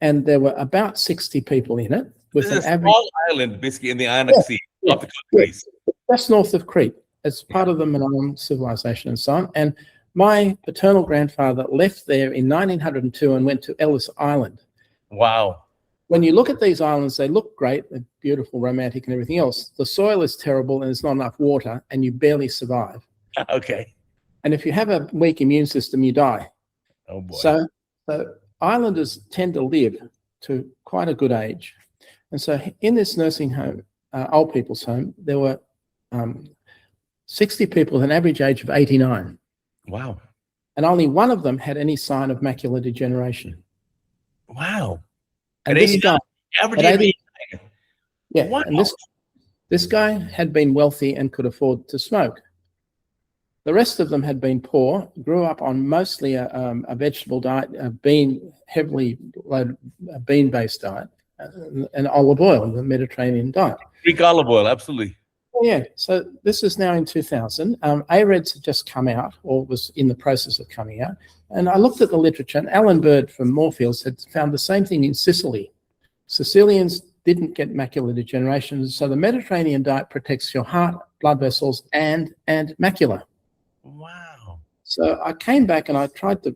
And there were about 60 people in it. With this is an a small island, basically, in the Ionic Sea, off the coast of Greece. Just north of Crete. It's part of the Minoan civilization and so on. And my paternal grandfather left there in 1902 and went to Ellis Island. Wow. When you look at these islands, they look great, they're beautiful, romantic and everything else. The soil is terrible and there's not enough water and you barely survive. Okay. And if you have a weak immune system, you die. Oh, boy. So islanders tend to live to quite a good age. And so in this nursing home, old people's home, there were 60 people with an average age of 89. Wow. And only one of them had any sign of macular degeneration. Wow. And this guy, average age of 89. Yeah, wow. And this guy had been wealthy and could afford to smoke. The rest of them had been poor, grew up on mostly a vegetable diet, a heavily loaded bean-based diet, and olive oil, the Mediterranean diet. Greek olive oil, absolutely. Yeah, so this is now in 2000. AREDS had just come out, or was in the process of coming out, and I looked at the literature, and Alan Bird from Moorfields had found the same thing in Sicily. Sicilians didn't get macular degeneration, so the Mediterranean diet protects your heart, blood vessels, and macula. Wow. So I came back and I tried the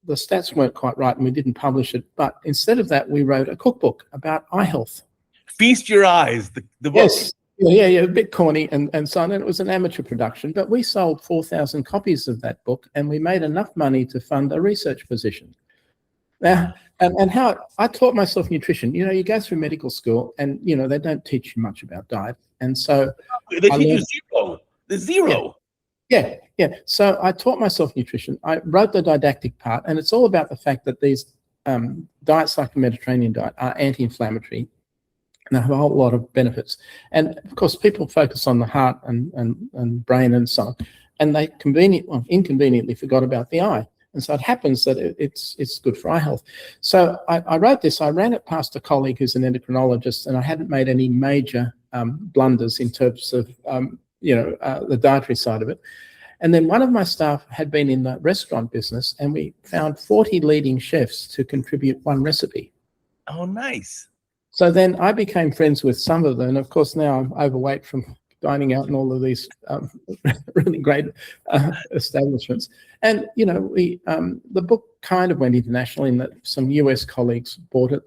stats weren't quite right and we didn't publish it, but instead of that, we wrote a cookbook about eye health. Feast Your Eyes, the book. Yes. Yeah, a bit corny and so on. And it was an amateur production, but we sold 4,000 copies of that book and we made enough money to fund a research position. Now, and how I taught myself nutrition. You go through medical school and, they don't teach you much about diet. And so they teach you zero. The zero. Yeah. So I taught myself nutrition. I wrote the didactic part, and it's all about the fact that these diets like the Mediterranean diet are anti-inflammatory and they have a whole lot of benefits. And of course, people focus on the heart and brain and so on, and they inconveniently forgot about the eye. And so it happens that it's good for eye health. So I wrote this. I ran it past a colleague who's an endocrinologist, and I hadn't made any major blunders in terms of the dietary side of it. And then one of my staff had been in the restaurant business, and we found 40 leading chefs to contribute one recipe. Oh, nice. So then I became friends with some of them. And of course, now I'm overweight from dining out in all of these really great establishments. And, the book kind of went international in that some US colleagues bought it.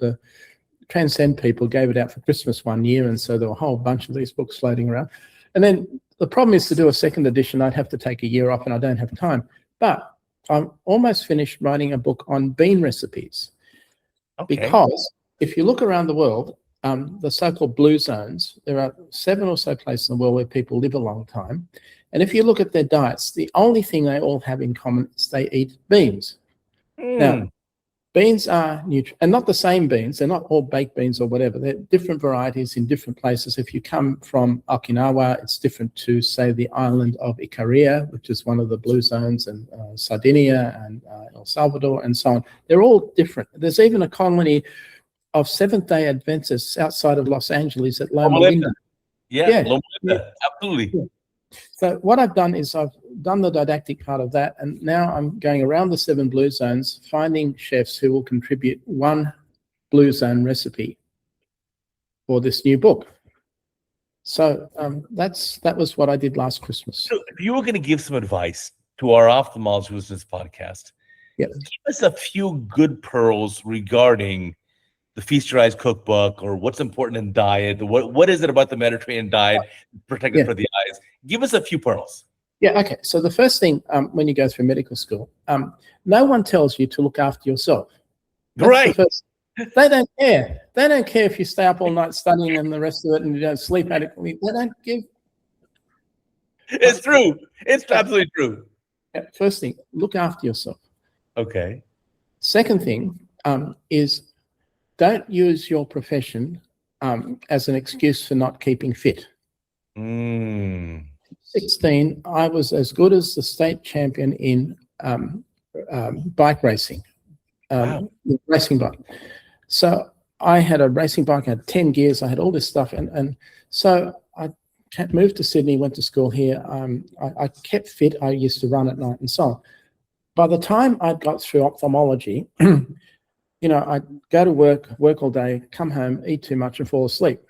Transcend People gave it out for Christmas one year, and so there were a whole bunch of these books floating around. And then the problem is, to do a second edition, I'd have to take a year off, and I don't have time. But I'm almost finished writing a book on bean recipes. Okay. Because if you look around the world, the so-called blue zones, there are 7 or so places in the world where people live a long time. And if you look at their diets, the only thing they all have in common is they eat beans. Now, beans are and not the same beans. They're not all baked beans or whatever. They're different varieties in different places. If you come from Okinawa, it's different to, say, the island of Ikaria, which is one of the blue zones, and Sardinia and El Salvador and so on. They're all different. There's even a colony of Seventh-day Adventists outside of Los Angeles at Loma Linda. Yeah, Loma Linda. Absolutely. Yeah. So what I've done is I've done the didactic part of that, and now I'm going around the 7 blue zones, finding chefs who will contribute one blue zone recipe for this new book. So that was what I did last Christmas. So if you were going to give some advice to our ophthalmologists who listen to this podcast, give us a few good pearls regarding the Feast Your Eyes cookbook, or what's important in diet. What is it about the Mediterranean diet protected for the eyes? Give us a few pearls. Yeah, okay. So the first thing, when you go through medical school, no one tells you to look after yourself. That's right. They don't care. They don't care if you stay up all night studying and the rest of it and you don't sleep adequately. They don't give. It's true. It's absolutely true. Yeah, first thing, look after yourself. Okay. Second thing is, don't use your profession as an excuse for not keeping fit. 16, I was as good as the state champion in bike racing, racing bike. So I had a racing bike, I had 10 gears, I had all this stuff. And so I moved to Sydney, went to school here. I kept fit. I used to run at night and so on. By the time I got through ophthalmology, I'd go to work all day, come home, eat too much and fall asleep.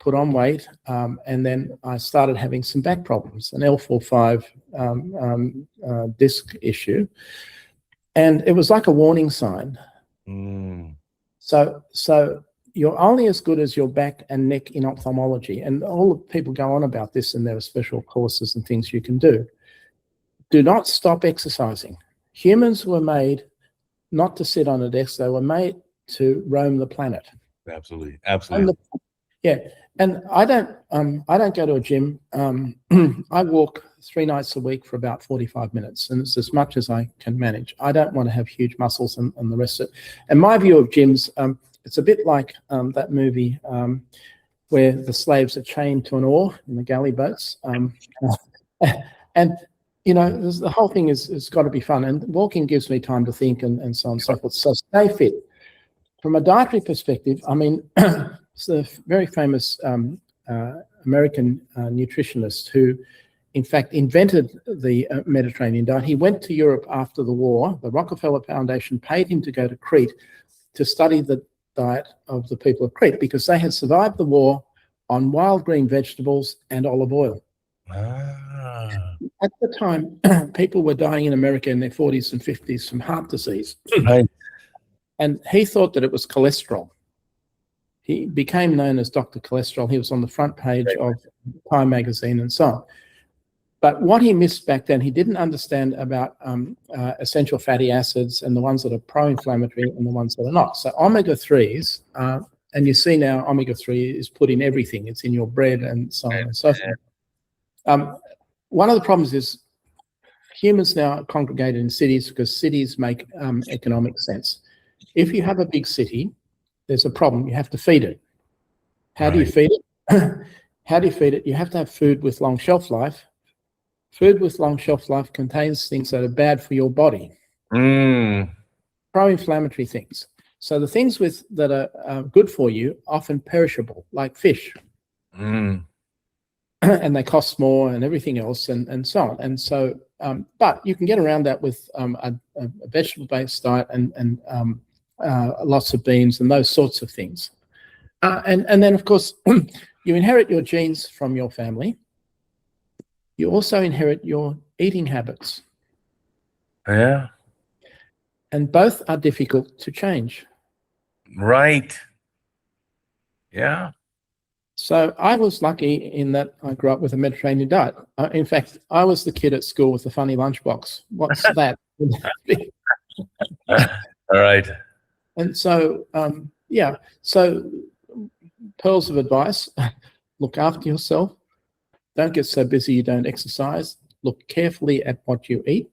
Put on weight, and then I started having some back problems, an L4-5 disc issue. And it was like a warning sign. So you're only as good as your back and neck in ophthalmology. And all the people go on about this, and there are special courses and things you can do. Do not stop exercising. Humans were made not to sit on a desk. They were made to roam the planet. Absolutely. Yeah, and I don't go to a gym. I walk 3 nights a week for about 45 minutes, and it's as much as I can manage. I don't want to have huge muscles and the rest of it. And my view of gyms, it's a bit like that movie where the slaves are chained to an oar in the galley boats. And the whole thing is got to be fun. And walking gives me time to think and so on and so forth. So stay fit. From a dietary perspective, I mean, it's a very famous American nutritionist who, in fact, invented the Mediterranean diet. He went to Europe after the war. The Rockefeller Foundation paid him to go to Crete to study the diet of the people of Crete, because they had survived the war on wild green vegetables and olive oil. At the time, people were dying in America in their 40s and 50s from heart disease. Right. And he thought that it was cholesterol. He became known as Dr. Cholesterol. He was on the front page of Time magazine and so on. But what he missed back then, he didn't understand about essential fatty acids and the ones that are pro-inflammatory and the ones that are not. So omega-3s, and you see now omega-3 is put in everything. It's in your bread and so on and so forth. One of the problems is humans now are congregated in cities because cities make economic sense. If you have a big city, there's a problem. You have to feed it. How do you feed it? How do you feed it? You have to have food with long shelf life. Food with long shelf life contains things that are bad for your body. Pro-inflammatory things. So the things that are good for you, often perishable, like fish. And they cost more and everything else and so on. And so, but you can get around that with a vegetable-based diet and lots of beans and those sorts of things. And then, of course, you inherit your genes from your family. You also inherit your eating habits. Yeah. And both are difficult to change. Right. Yeah. So I was lucky in that I grew up with a Mediterranean diet. In fact, I was the kid at school with the funny lunchbox. What's that? All right. And so, yeah, so pearls of advice: look after yourself. Don't get so busy you don't exercise. Look carefully at what you eat,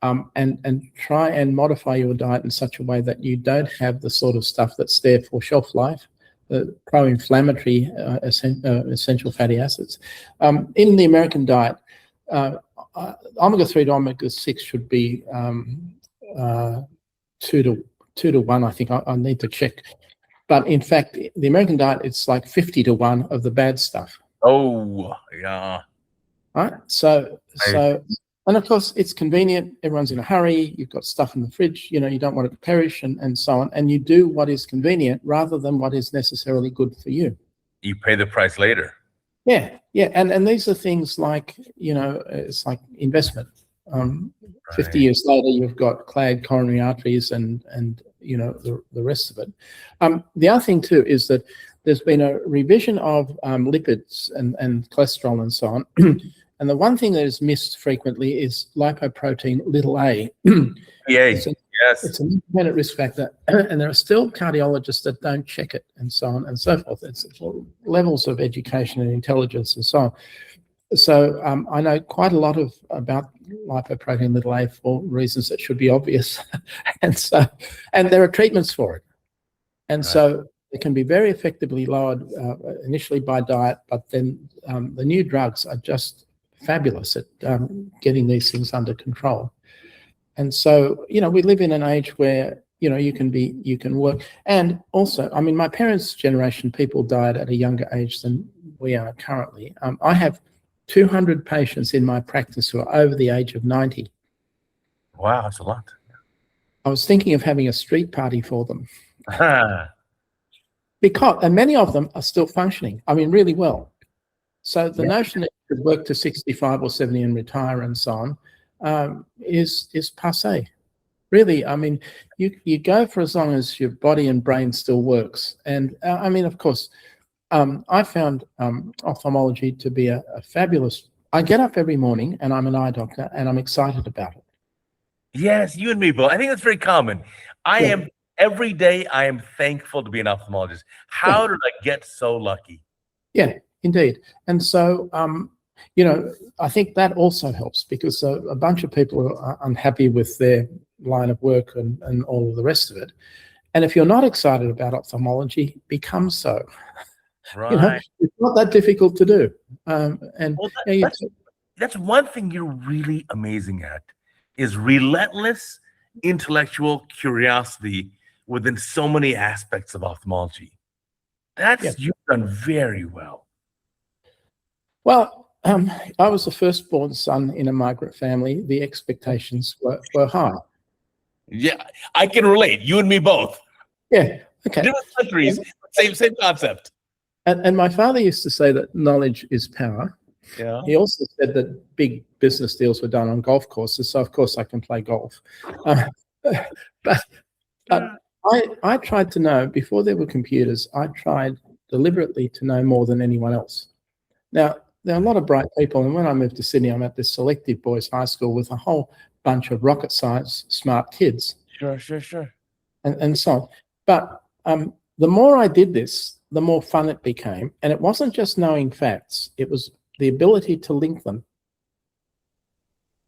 and try and modify your diet in such a way that you don't have the sort of stuff that's there for shelf life, the pro-inflammatory essential fatty acids. In the American diet, omega-3 to omega-6 should be 2 to 1. I think I need to check. But in fact, the American diet, it's like 50 to 1 of the bad stuff. Oh, yeah. Right. So, and of course, it's convenient. Everyone's in a hurry. You've got stuff in the fridge. You don't want it to perish and so on. And you do what is convenient rather than what is necessarily good for you. You pay the price later. Yeah. Yeah. And these are things like, it's like investment. 50 years later, you've got clogged coronary arteries and the rest of it. The other thing too is that there's been a revision of lipids and cholesterol and so on. And the one thing that is missed frequently is lipoprotein little a. Yes. It's an independent risk factor, and there are still cardiologists that don't check it, and so on and so forth. It's levels of education and intelligence and so on. So I know quite a lot about lipoprotein little a for reasons that should be obvious, and there are treatments for it, and so it can be very effectively lowered initially by diet, but then the new drugs are just fabulous at getting these things under control. And so we live in an age where you can work, and also my parents' generation, people died at a younger age than we are currently. I have 200 patients in my practice who are over the age of 90. Wow, that's a lot. I was thinking of having a street party for them. And many of them are still functioning, really well. So the notion that you could work to 65 or 70 and retire and so on is passé. Really, you go for as long as your body and brain still works. And of course, I found ophthalmology to be a fabulous. I get up every morning and I'm an eye doctor and I'm excited about it. Yes, you and me both. I think that's very common. Every day I am thankful to be an ophthalmologist. How did I get so lucky? Yeah, indeed. And so, I think that also helps because a bunch of people are unhappy with their line of work and all of the rest of it. And if you're not excited about ophthalmology, become so. Right. It's not that difficult to do. That's one thing you're really amazing at is relentless intellectual curiosity within so many aspects of ophthalmology. You've done very well. Well, I was the firstborn son in a migrant family. The expectations were high. Yeah, I can relate. You and me both. Yeah. Okay. Different countries, same concept. And my father used to say that knowledge is power. Yeah. He also said that big business deals were done on golf courses, so of course I can play golf. But I tried to know, before there were computers, I tried deliberately to know more than anyone else. Now, there are a lot of bright people, and when I moved to Sydney, I'm at this selective boys' high school with a whole bunch of rocket science smart kids. Sure. And so on. But the more I did this, the more fun it became. And it wasn't just knowing facts, it was the ability to link them.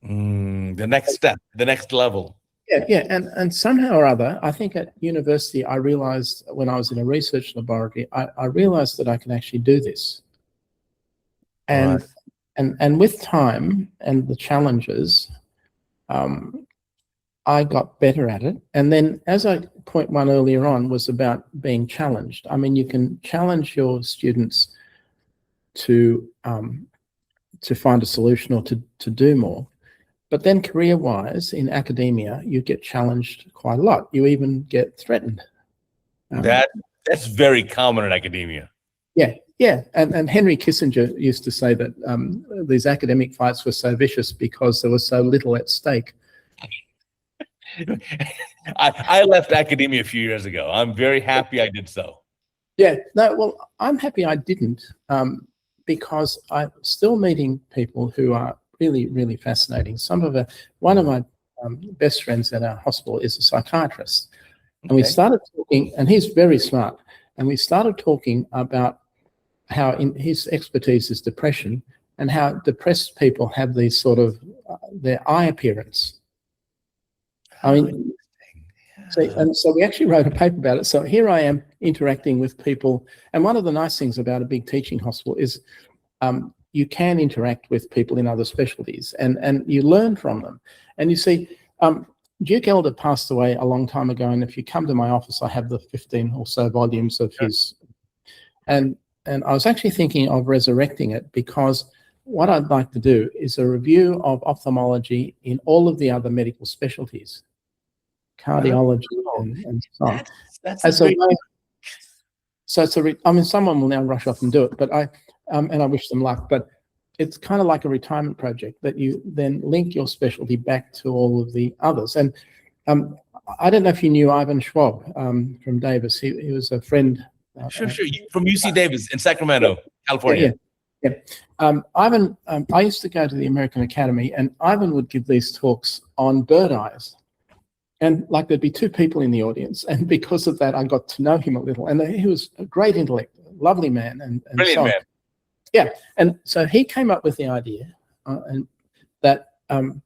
The next step, the next level. Yeah. And somehow or other, I think at university, I realized when I was in a research laboratory, I realized that I can actually do this. And with time and the challenges, I got better at it. And then, as point one earlier on was about being challenged. You can challenge your students to find a solution or to do more. But then career-wise, in academia, you get challenged quite a lot. You even get threatened. That's very common in academia. Yeah. And Henry Kissinger used to say that these academic fights were so vicious because there was so little at stake. I left academia a few years ago. I'm very happy I did so. Yeah, no, well, I'm happy I didn't, because I'm still meeting people who are really, really fascinating. One of my best friends at our hospital is a psychiatrist. And we started talking, and he's very smart. And we started talking about how his expertise is depression and how depressed people have these sort of their eye appearance. I mean, so we actually wrote a paper about it. So here I am interacting with people. And one of the nice things about a big teaching hospital is you can interact with people in other specialties and you learn from them. And you see, Duke Elder passed away a long time ago. And if you come to my office, I have the 15 or so volumes of his. And I was actually thinking of resurrecting it, because what I'd like to do is a review of ophthalmology in all of the other medical specialties, cardiology and so on. That's a way. So someone will now rush off and do it, but I wish them luck. But it's kind of like a retirement project that you then link your specialty back to all of the others. And I don't know if you knew Ivan Schwab from Davis. He was a friend. Sure. From UC Davis in Sacramento, California. Yeah. Ivan, I used to go to the American Academy, and Ivan would give these talks on bird eyes. And like there'd be two people in the audience. And because of that, I got to know him a little. And he was a great intellect, lovely man. And brilliant so on. Man. Yeah. And so he came up with the idea and that the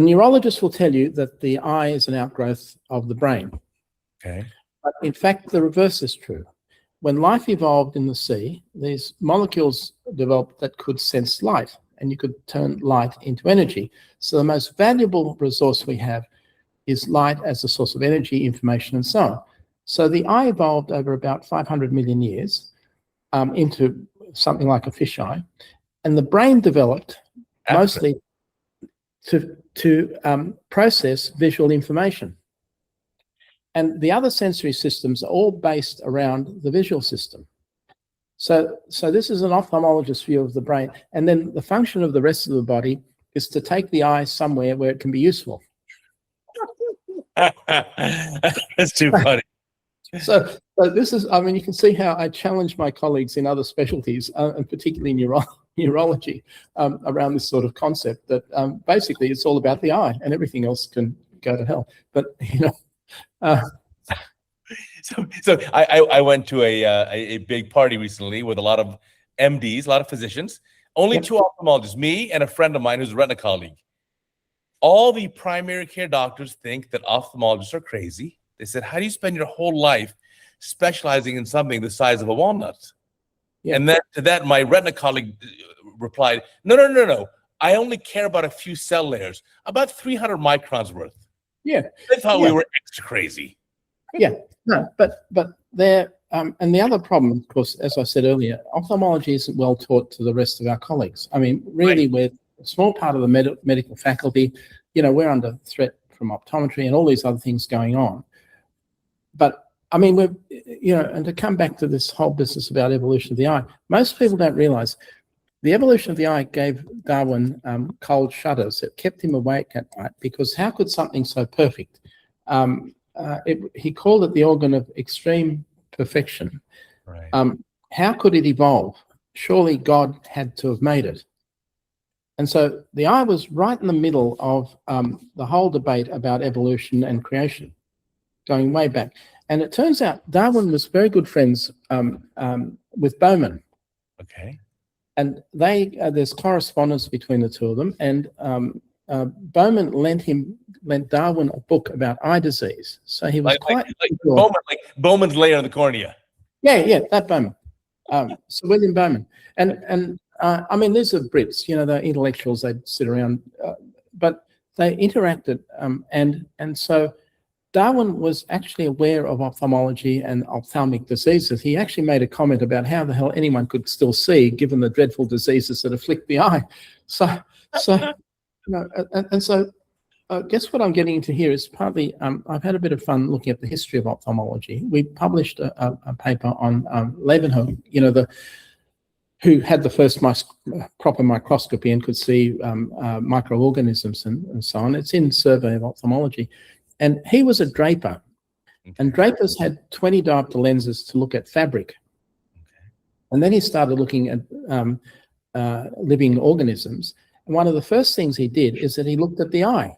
neurologist will tell you that the eye is an outgrowth of the brain. Okay. But in fact, the reverse is true. When life evolved in the sea, these molecules developed that could sense light, and you could turn light into energy. So the most valuable resource we have is light as a source of energy, information, and so on. So the eye evolved over about 500 million years into something like a fisheye, and the brain developed mostly to process visual information. And the other sensory systems are all based around the visual system. So this is an ophthalmologist's view of the brain. And then the function of the rest of the body is to take the eye somewhere where it can be useful. That's too funny. So this is, I mean, you can see how I challenge my colleagues in other specialties, and particularly neurology, around this sort of concept that basically it's all about the eye and everything else can go to hell. But, you know, So I went to a big party recently with a lot of MDs, a lot of physicians, only two ophthalmologists, me and a friend of mine who's a retina colleague. All the primary care doctors think that ophthalmologists are crazy. They said, how do you spend your whole life specializing in something the size of a walnut? Yeah. And then to that, my retina colleague replied, no. I only care about a few cell layers, about 300 microns worth. Yeah. They thought we were extra crazy. Yeah, no, but there, and the other problem, of course, as I said earlier, ophthalmology isn't well taught to the rest of our colleagues. I mean, really, we're a small part of the medical faculty. You know, we're under threat from optometry and all these other things going on. But I mean, and to come back to this whole business about evolution of the eye, most people don't realize the evolution of the eye gave Darwin cold shudders. It kept him awake at night, because how could something so perfect? He called it the organ of extreme perfection. Right. How could it evolve? Surely God had to have made it. And so the eye was right in the middle of the whole debate about evolution and creation, going way back. And it turns out Darwin was very good friends with Bowman. Okay. And there's correspondence between the two of them. And Bowman lent Darwin a book about eye disease. So he was Bowman's layer on the cornea. Yeah, that Bowman. So William Bowman. And I mean, these are Brits, you know, they're intellectuals, they'd sit around, but they interacted. And so Darwin was actually aware of ophthalmology and ophthalmic diseases. He actually made a comment about how the hell anyone could still see, given the dreadful diseases that afflict the eye. So guess what I'm getting into here is partly, I've had a bit of fun looking at the history of ophthalmology. We published a paper on Leeuwenhoek, you know, who had the first proper microscopy and could see microorganisms and so on. It's in Survey of Ophthalmology. And he was a draper. Okay. And drapers had 20 diopter lenses to look at fabric. Okay. And then he started looking at living organisms. And one of the first things he did is that he looked at the eye.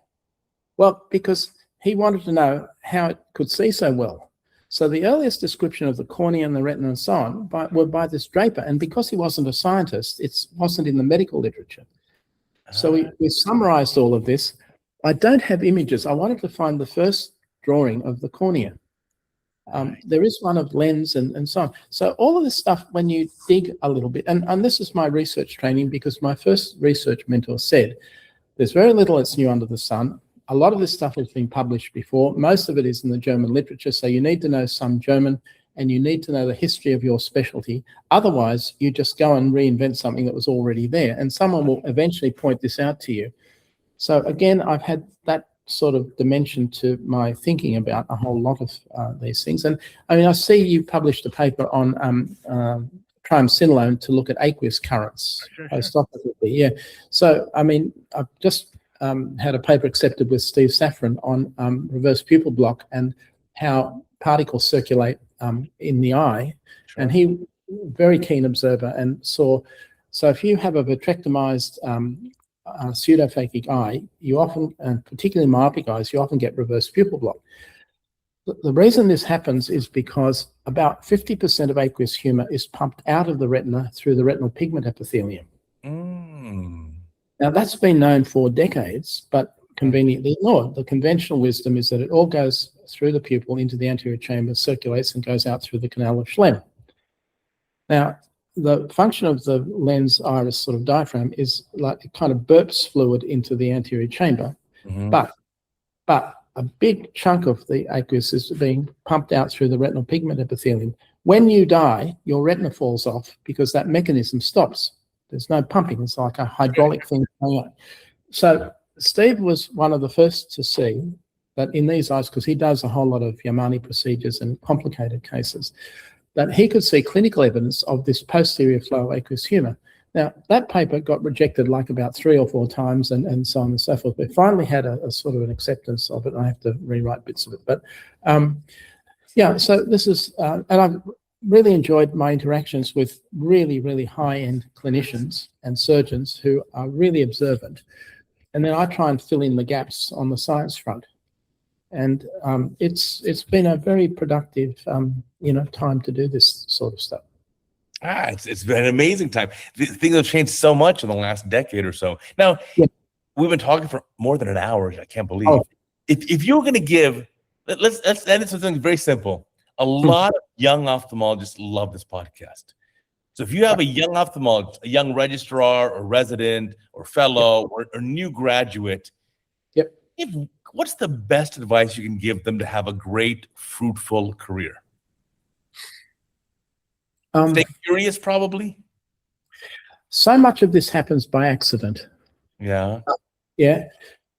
Well, because he wanted to know how it could see so well. So the earliest description of the cornea and the retina and so on were by this draper. And because he wasn't a scientist, it wasn't in the medical literature. So we summarized all of this. I don't have images. I wanted to find the first drawing of the cornea. There is one of lens and so on. So all of this stuff, when you dig a little bit, and this is my research training, because my first research mentor said, there's very little that's new under the sun. A lot of this stuff has been published before. Most of it is in the German literature. So you need to know some German, and you need to know the history of your specialty. Otherwise, you just go and reinvent something that was already there, and someone will eventually point this out to you. So again, I've had that sort of dimension to my thinking about a whole lot of these things. And I mean, I see you published a paper on triamcinolone to look at aqueous currents. Sure. Yeah. So, I mean, I've just had a paper accepted with Steve Safran on reverse pupil block and how particles circulate in the eye. Sure. And he, very keen observer, and saw, so if you have a vitrectomized pseudophakic eye, you often, and particularly myopic eyes, you often get reverse pupil block. The reason this happens is because about 50% of aqueous humor is pumped out of the retina through the retinal pigment epithelium. Now, that's been known for decades, but conveniently ignored. The conventional wisdom is that it all goes through the pupil into the anterior chamber, circulates, and goes out through the canal of Schlemm. Now, the function of the lens iris sort of diaphragm is like it kind of burps fluid into the anterior chamber, but a big chunk of the aqueous is being pumped out through the retinal pigment epithelium. When you die, your retina falls off because that mechanism stops. There's no pumping. It's like a hydraulic thing going on. So Steve was one of the first to see that in these eyes, because he does a whole lot of Yamani procedures and complicated cases, that he could see clinical evidence of this posterior flow of aqueous humor. Now, that paper got rejected like about 3 or 4 times and so on and so forth. But finally had a sort of an acceptance of it. I have to rewrite bits of it. But yeah, so this is, and I've really enjoyed my interactions with really, really high-end clinicians and surgeons who are really observant. And then I try and fill in the gaps on the science front. And it's been a very productive, time to do this sort of stuff. It's been an amazing time. Things have changed so much in the last decade or so. Now, we've been talking for more than an hour. I can't believe. If you were going to give, let's end it with something very simple. A lot of young ophthalmologists love this podcast. So if you have a young ophthalmologist, a young registrar or resident or fellow or new graduate, what's the best advice you can give them to have a great, fruitful career? Stay curious, probably. So much of this happens by accident. Yeah.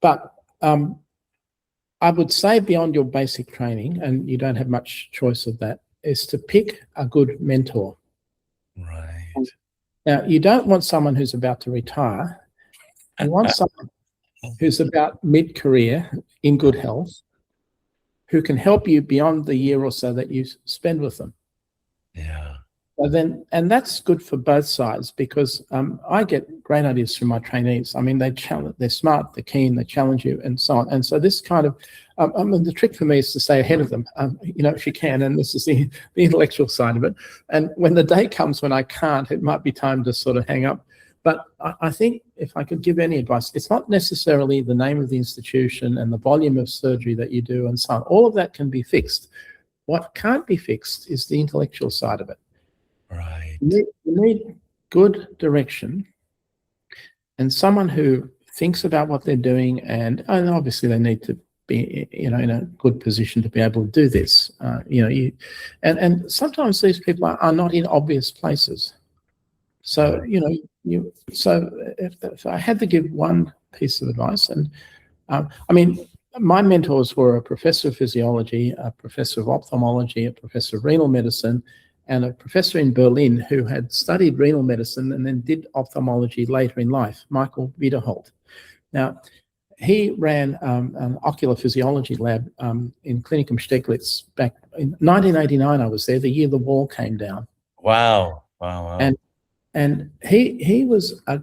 But I would say beyond your basic training, and you don't have much choice of that, is to pick a good mentor. Right. Now, you don't want someone who's about to retire. You want someone who's about mid-career in good health, who can help you beyond the year or so that you spend with them. Yeah. And that's good for both sides, because I get great ideas from my trainees. I mean, they're smart, they're keen, they challenge you, and so on. And so this kind of, the trick for me is to stay ahead of them, if you can. And this is the intellectual side of it. And when the day comes when I can't, it might be time to sort of hang up. But I think if I could give any advice, it's not necessarily the name of the institution and the volume of surgery that you do and so on. All of that can be fixed. What can't be fixed is the intellectual side of it. Right. You need good direction and someone who thinks about what they're doing, and obviously they need to be, in a good position to be able to do this. And sometimes these people are not in obvious places. So, if I had to give one piece of advice, and my mentors were a professor of physiology, a professor of ophthalmology, a professor of renal medicine, and a professor in Berlin who had studied renal medicine and then did ophthalmology later in life, Michael Wiederholt. Now, he ran an ocular physiology lab in Klinikum Steglitz back in 1989. I was there, the year the wall came down. Wow. And he was a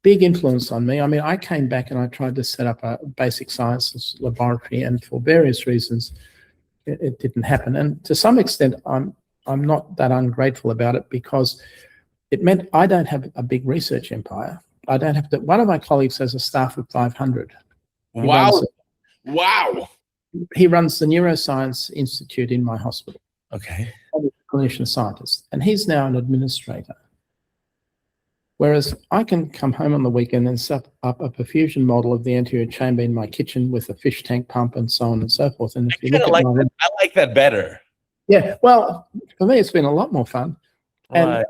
big influence on me. I mean, I came back and I tried to set up a basic sciences laboratory, and for various reasons, it didn't happen. And to some extent, I'm not that ungrateful about it, because it meant I don't have a big research empire. I don't have to. One of my colleagues has a staff of 500. Wow. He runs the Neuroscience Institute in my hospital. Okay. I'm a clinician scientist, and he's now an administrator. Whereas I can come home on the weekend and set up a perfusion model of the anterior chamber in my kitchen with a fish tank pump and so on and so forth. And if you look at I like that better. yeah, well, for me, it's been a lot more fun. Right. And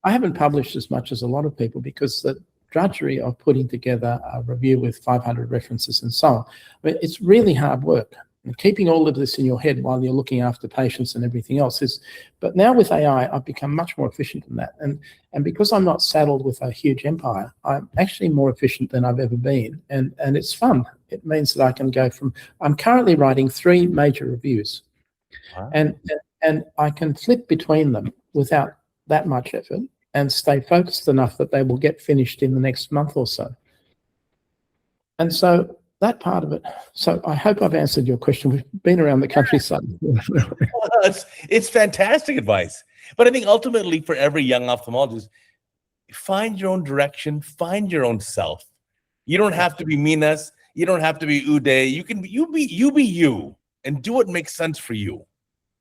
I haven't published as much as a lot of people, because the drudgery of putting together a review with 500 references and so on, I mean, it's really hard work. And keeping all of this in your head while you're looking after patients and everything else is, but now with AI, I've become much more efficient in that. And because I'm not saddled with a huge empire, I'm actually more efficient than I've ever been. And it's fun. It means that I can go from, I'm currently writing 3 major reviews. Wow. And I can flip between them without that much effort and stay focused enough that they will get finished in the next month or so. And so that part of it. So I hope I've answered your question. We've been around the countryside. It's fantastic advice. But I think ultimately for every young ophthalmologist, find your own direction, find your own self. You don't have to be Minas. You don't have to be Uday. You be you and do what makes sense for you.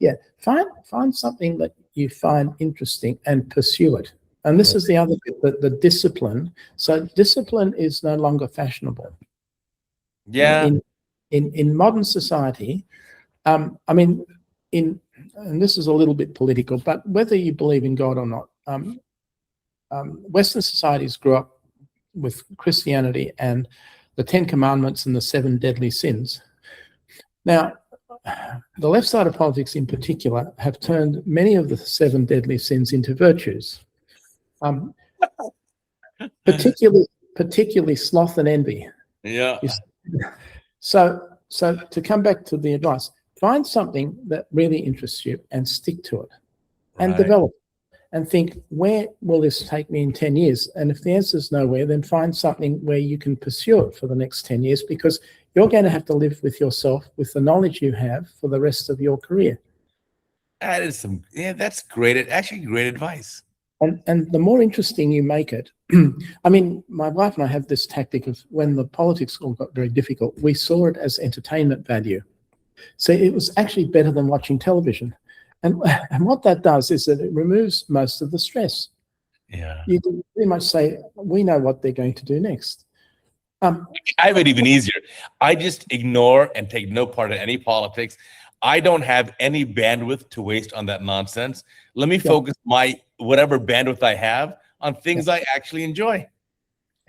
Yeah, find something that you find interesting and pursue it. And this is the other bit, the discipline. So discipline is no longer fashionable. Yeah. In modern society, I mean, and this is a little bit political, but whether you believe in God or not, Western societies grew up with Christianity and the 10 Commandments and the 7 deadly sins. Now, the left side of politics in particular have turned many of the 7 deadly sins into virtues, particularly sloth and envy. Yeah. So to come back to the advice, find something that really interests you and stick to it and develop and think, where will this take me in 10 years? And if the answer is nowhere, then find something where you can pursue it for the next 10 years, because you're going to have to live with yourself, with the knowledge you have for the rest of your career. That is that's great. Actually, great advice. And the more interesting you make it, I mean, my wife and I have this tactic of, when the politics all got very difficult, we saw it as entertainment value. So it was actually better than watching television. And what that does is that it removes most of the stress. Yeah. You can pretty much say, we know what they're going to do next. I have it even easier. I just ignore and take no part in any politics. I don't have any bandwidth to waste on that nonsense. Let me focus my whatever bandwidth I have on things I actually enjoy.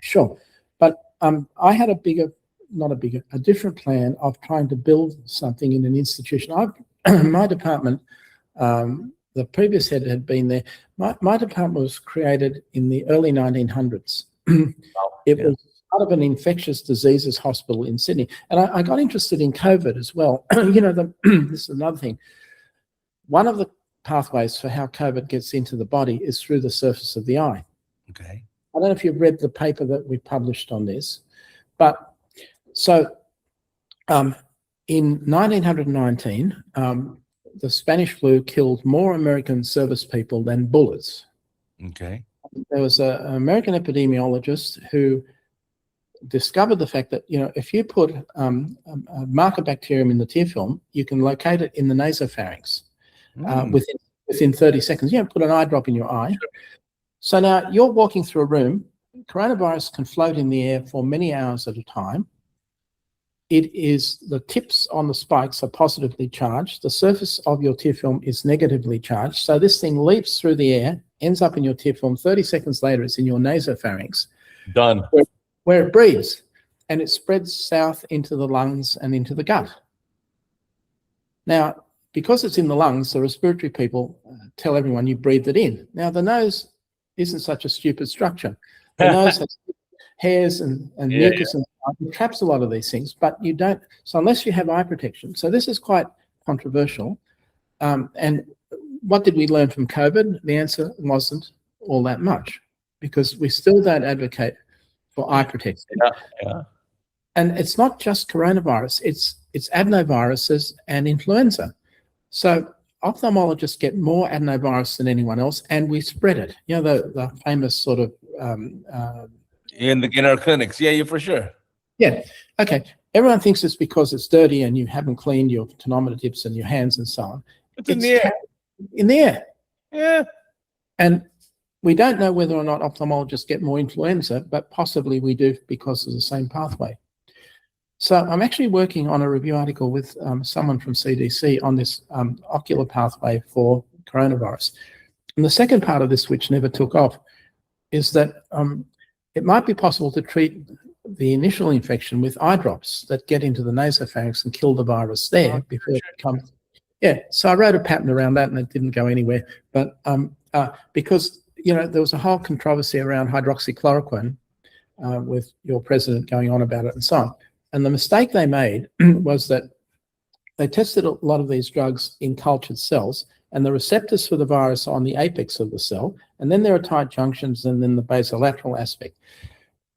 Sure. But I had a different plan of trying to build something in an institution. My department, the previous head had been there. My department was created in the early 1900s. It was part of an infectious diseases hospital in Sydney. And I got interested in COVID as well. This is another thing. One of the pathways for how COVID gets into the body is through the surface of the eye. Okay. I don't know if you've read the paper that we published on this, but so in 1919, the Spanish flu killed more American service people than bullets. Okay. There was an American epidemiologist who discovered the fact that, if you put a marker bacterium in the tear film, you can locate it in the nasopharynx within 30 seconds. Put an eye drop in your eye. Sure. So now you're walking through a room. Coronavirus can float in the air for many hours at a time. It is, the tips on the spikes are positively charged. The surface of your tear film is negatively charged. So this thing leaps through the air, ends up in your tear film. 30 seconds later, it's in your nasopharynx. Done. Where it breathes, and it spreads south into the lungs and into the gut. Now, because it's in the lungs, the respiratory people tell everyone you breathed it in. Now, the nose isn't such a stupid structure. The nose hairs and mucus and stuff. It traps a lot of these things, but you don't. So unless you have eye protection, so this is quite controversial. And what did we learn from COVID? The answer wasn't all that much, because we still don't advocate for eye protection. Yeah. And it's not just coronavirus, it's adenoviruses and influenza. So ophthalmologists get more adenovirus than anyone else, and we spread it. You know, the famous sort of in our clinics. Yeah, for sure. Yeah. Okay. Everyone thinks it's because it's dirty and you haven't cleaned your tonometer tips and your hands and so on. It's in the air. In the air. Yeah. And we don't know whether or not ophthalmologists get more influenza, but possibly we do because of the same pathway. So I'm actually working on a review article with someone from CDC on this ocular pathway for coronavirus. And the second part of this, which never took off, is that it might be possible to treat the initial infection with eye drops that get into the nasopharynx and kill the virus there before it comes. Yeah, so I wrote a patent around that and it didn't go anywhere. But because, you know, there was a whole controversy around hydroxychloroquine with your president going on about it and so on. And the mistake they made was that they tested a lot of these drugs in cultured cells, and the receptors for the virus are on the apex of the cell, and then there are tight junctions and then the basolateral aspect.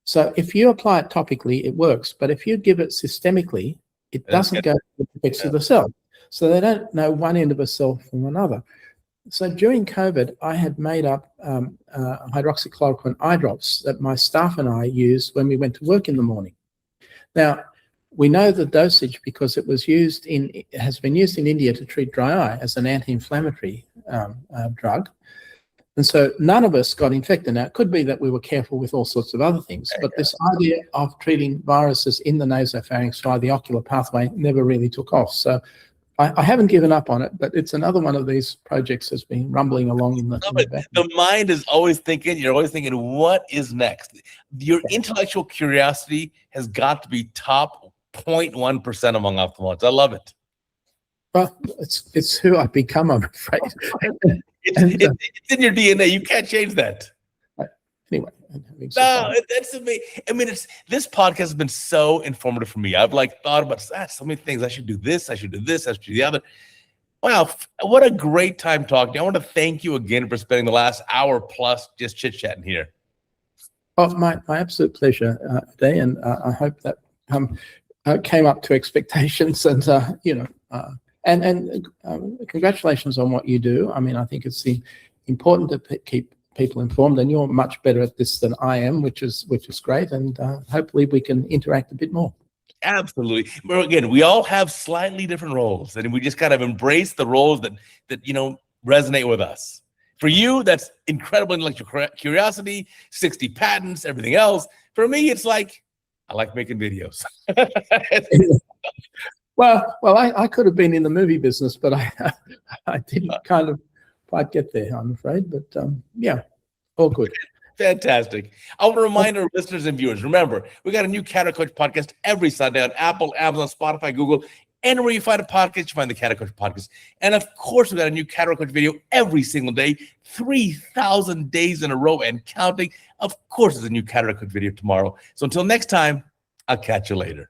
So if you apply it topically, it works, but if you give it systemically, it doesn't go to the apex of the cell. So they don't know one end of a cell from another. So during COVID, I had made up hydroxychloroquine eye drops that my staff and I used when we went to work in the morning. Now, we know the dosage because it was used has been used in India to treat dry eye as an anti-inflammatory drug. And so none of us got infected. Now, it could be that we were careful with all sorts of other things, but this idea of treating viruses in the nasopharynx via the ocular pathway never really took off. So I haven't given up on it, but it's another one of these projects that's been rumbling along in the back. The mind is always thinking, you're always thinking, what is next? Your intellectual curiosity has got to be top 0.1% among ophthalmologists. I love it. Well, it's who I've become, I'm afraid. It's in your DNA. You can't change that. Anyway. No, that's amazing. I mean, this podcast has been so informative for me. I've thought about so many things. I should do this. I should do this. I should do the other. Wow, what a great time talking. I want to thank you again for spending the last hour plus just chit-chatting here. Oh, my absolute pleasure, Uday, and I hope that came up to expectations, and and congratulations on what you do. I mean, I think it's important to keep people informed, and you're much better at this than I am, which is great, and hopefully we can interact a bit more. Absolutely. Well, again, we all have slightly different roles, and we just kind of embrace the roles that resonate with us. For you, that's incredible intellectual curiosity, 60 patents, everything else. For me, it's like I like making videos. Well, I could have been in the movie business, but I didn't kind of quite get there, I'm afraid. But yeah, all good. Fantastic. I want to remind our listeners and viewers, remember, we got a new CataractCoach podcast every Sunday on Apple, Amazon, Spotify, Google. Anywhere you find a podcast, you find the CataractCoach podcast. And of course, we got a new CataractCoach video every single day, 3,000 days in a row and counting. Of course, there's a new CataractCoach video tomorrow. So until next time, I'll catch you later.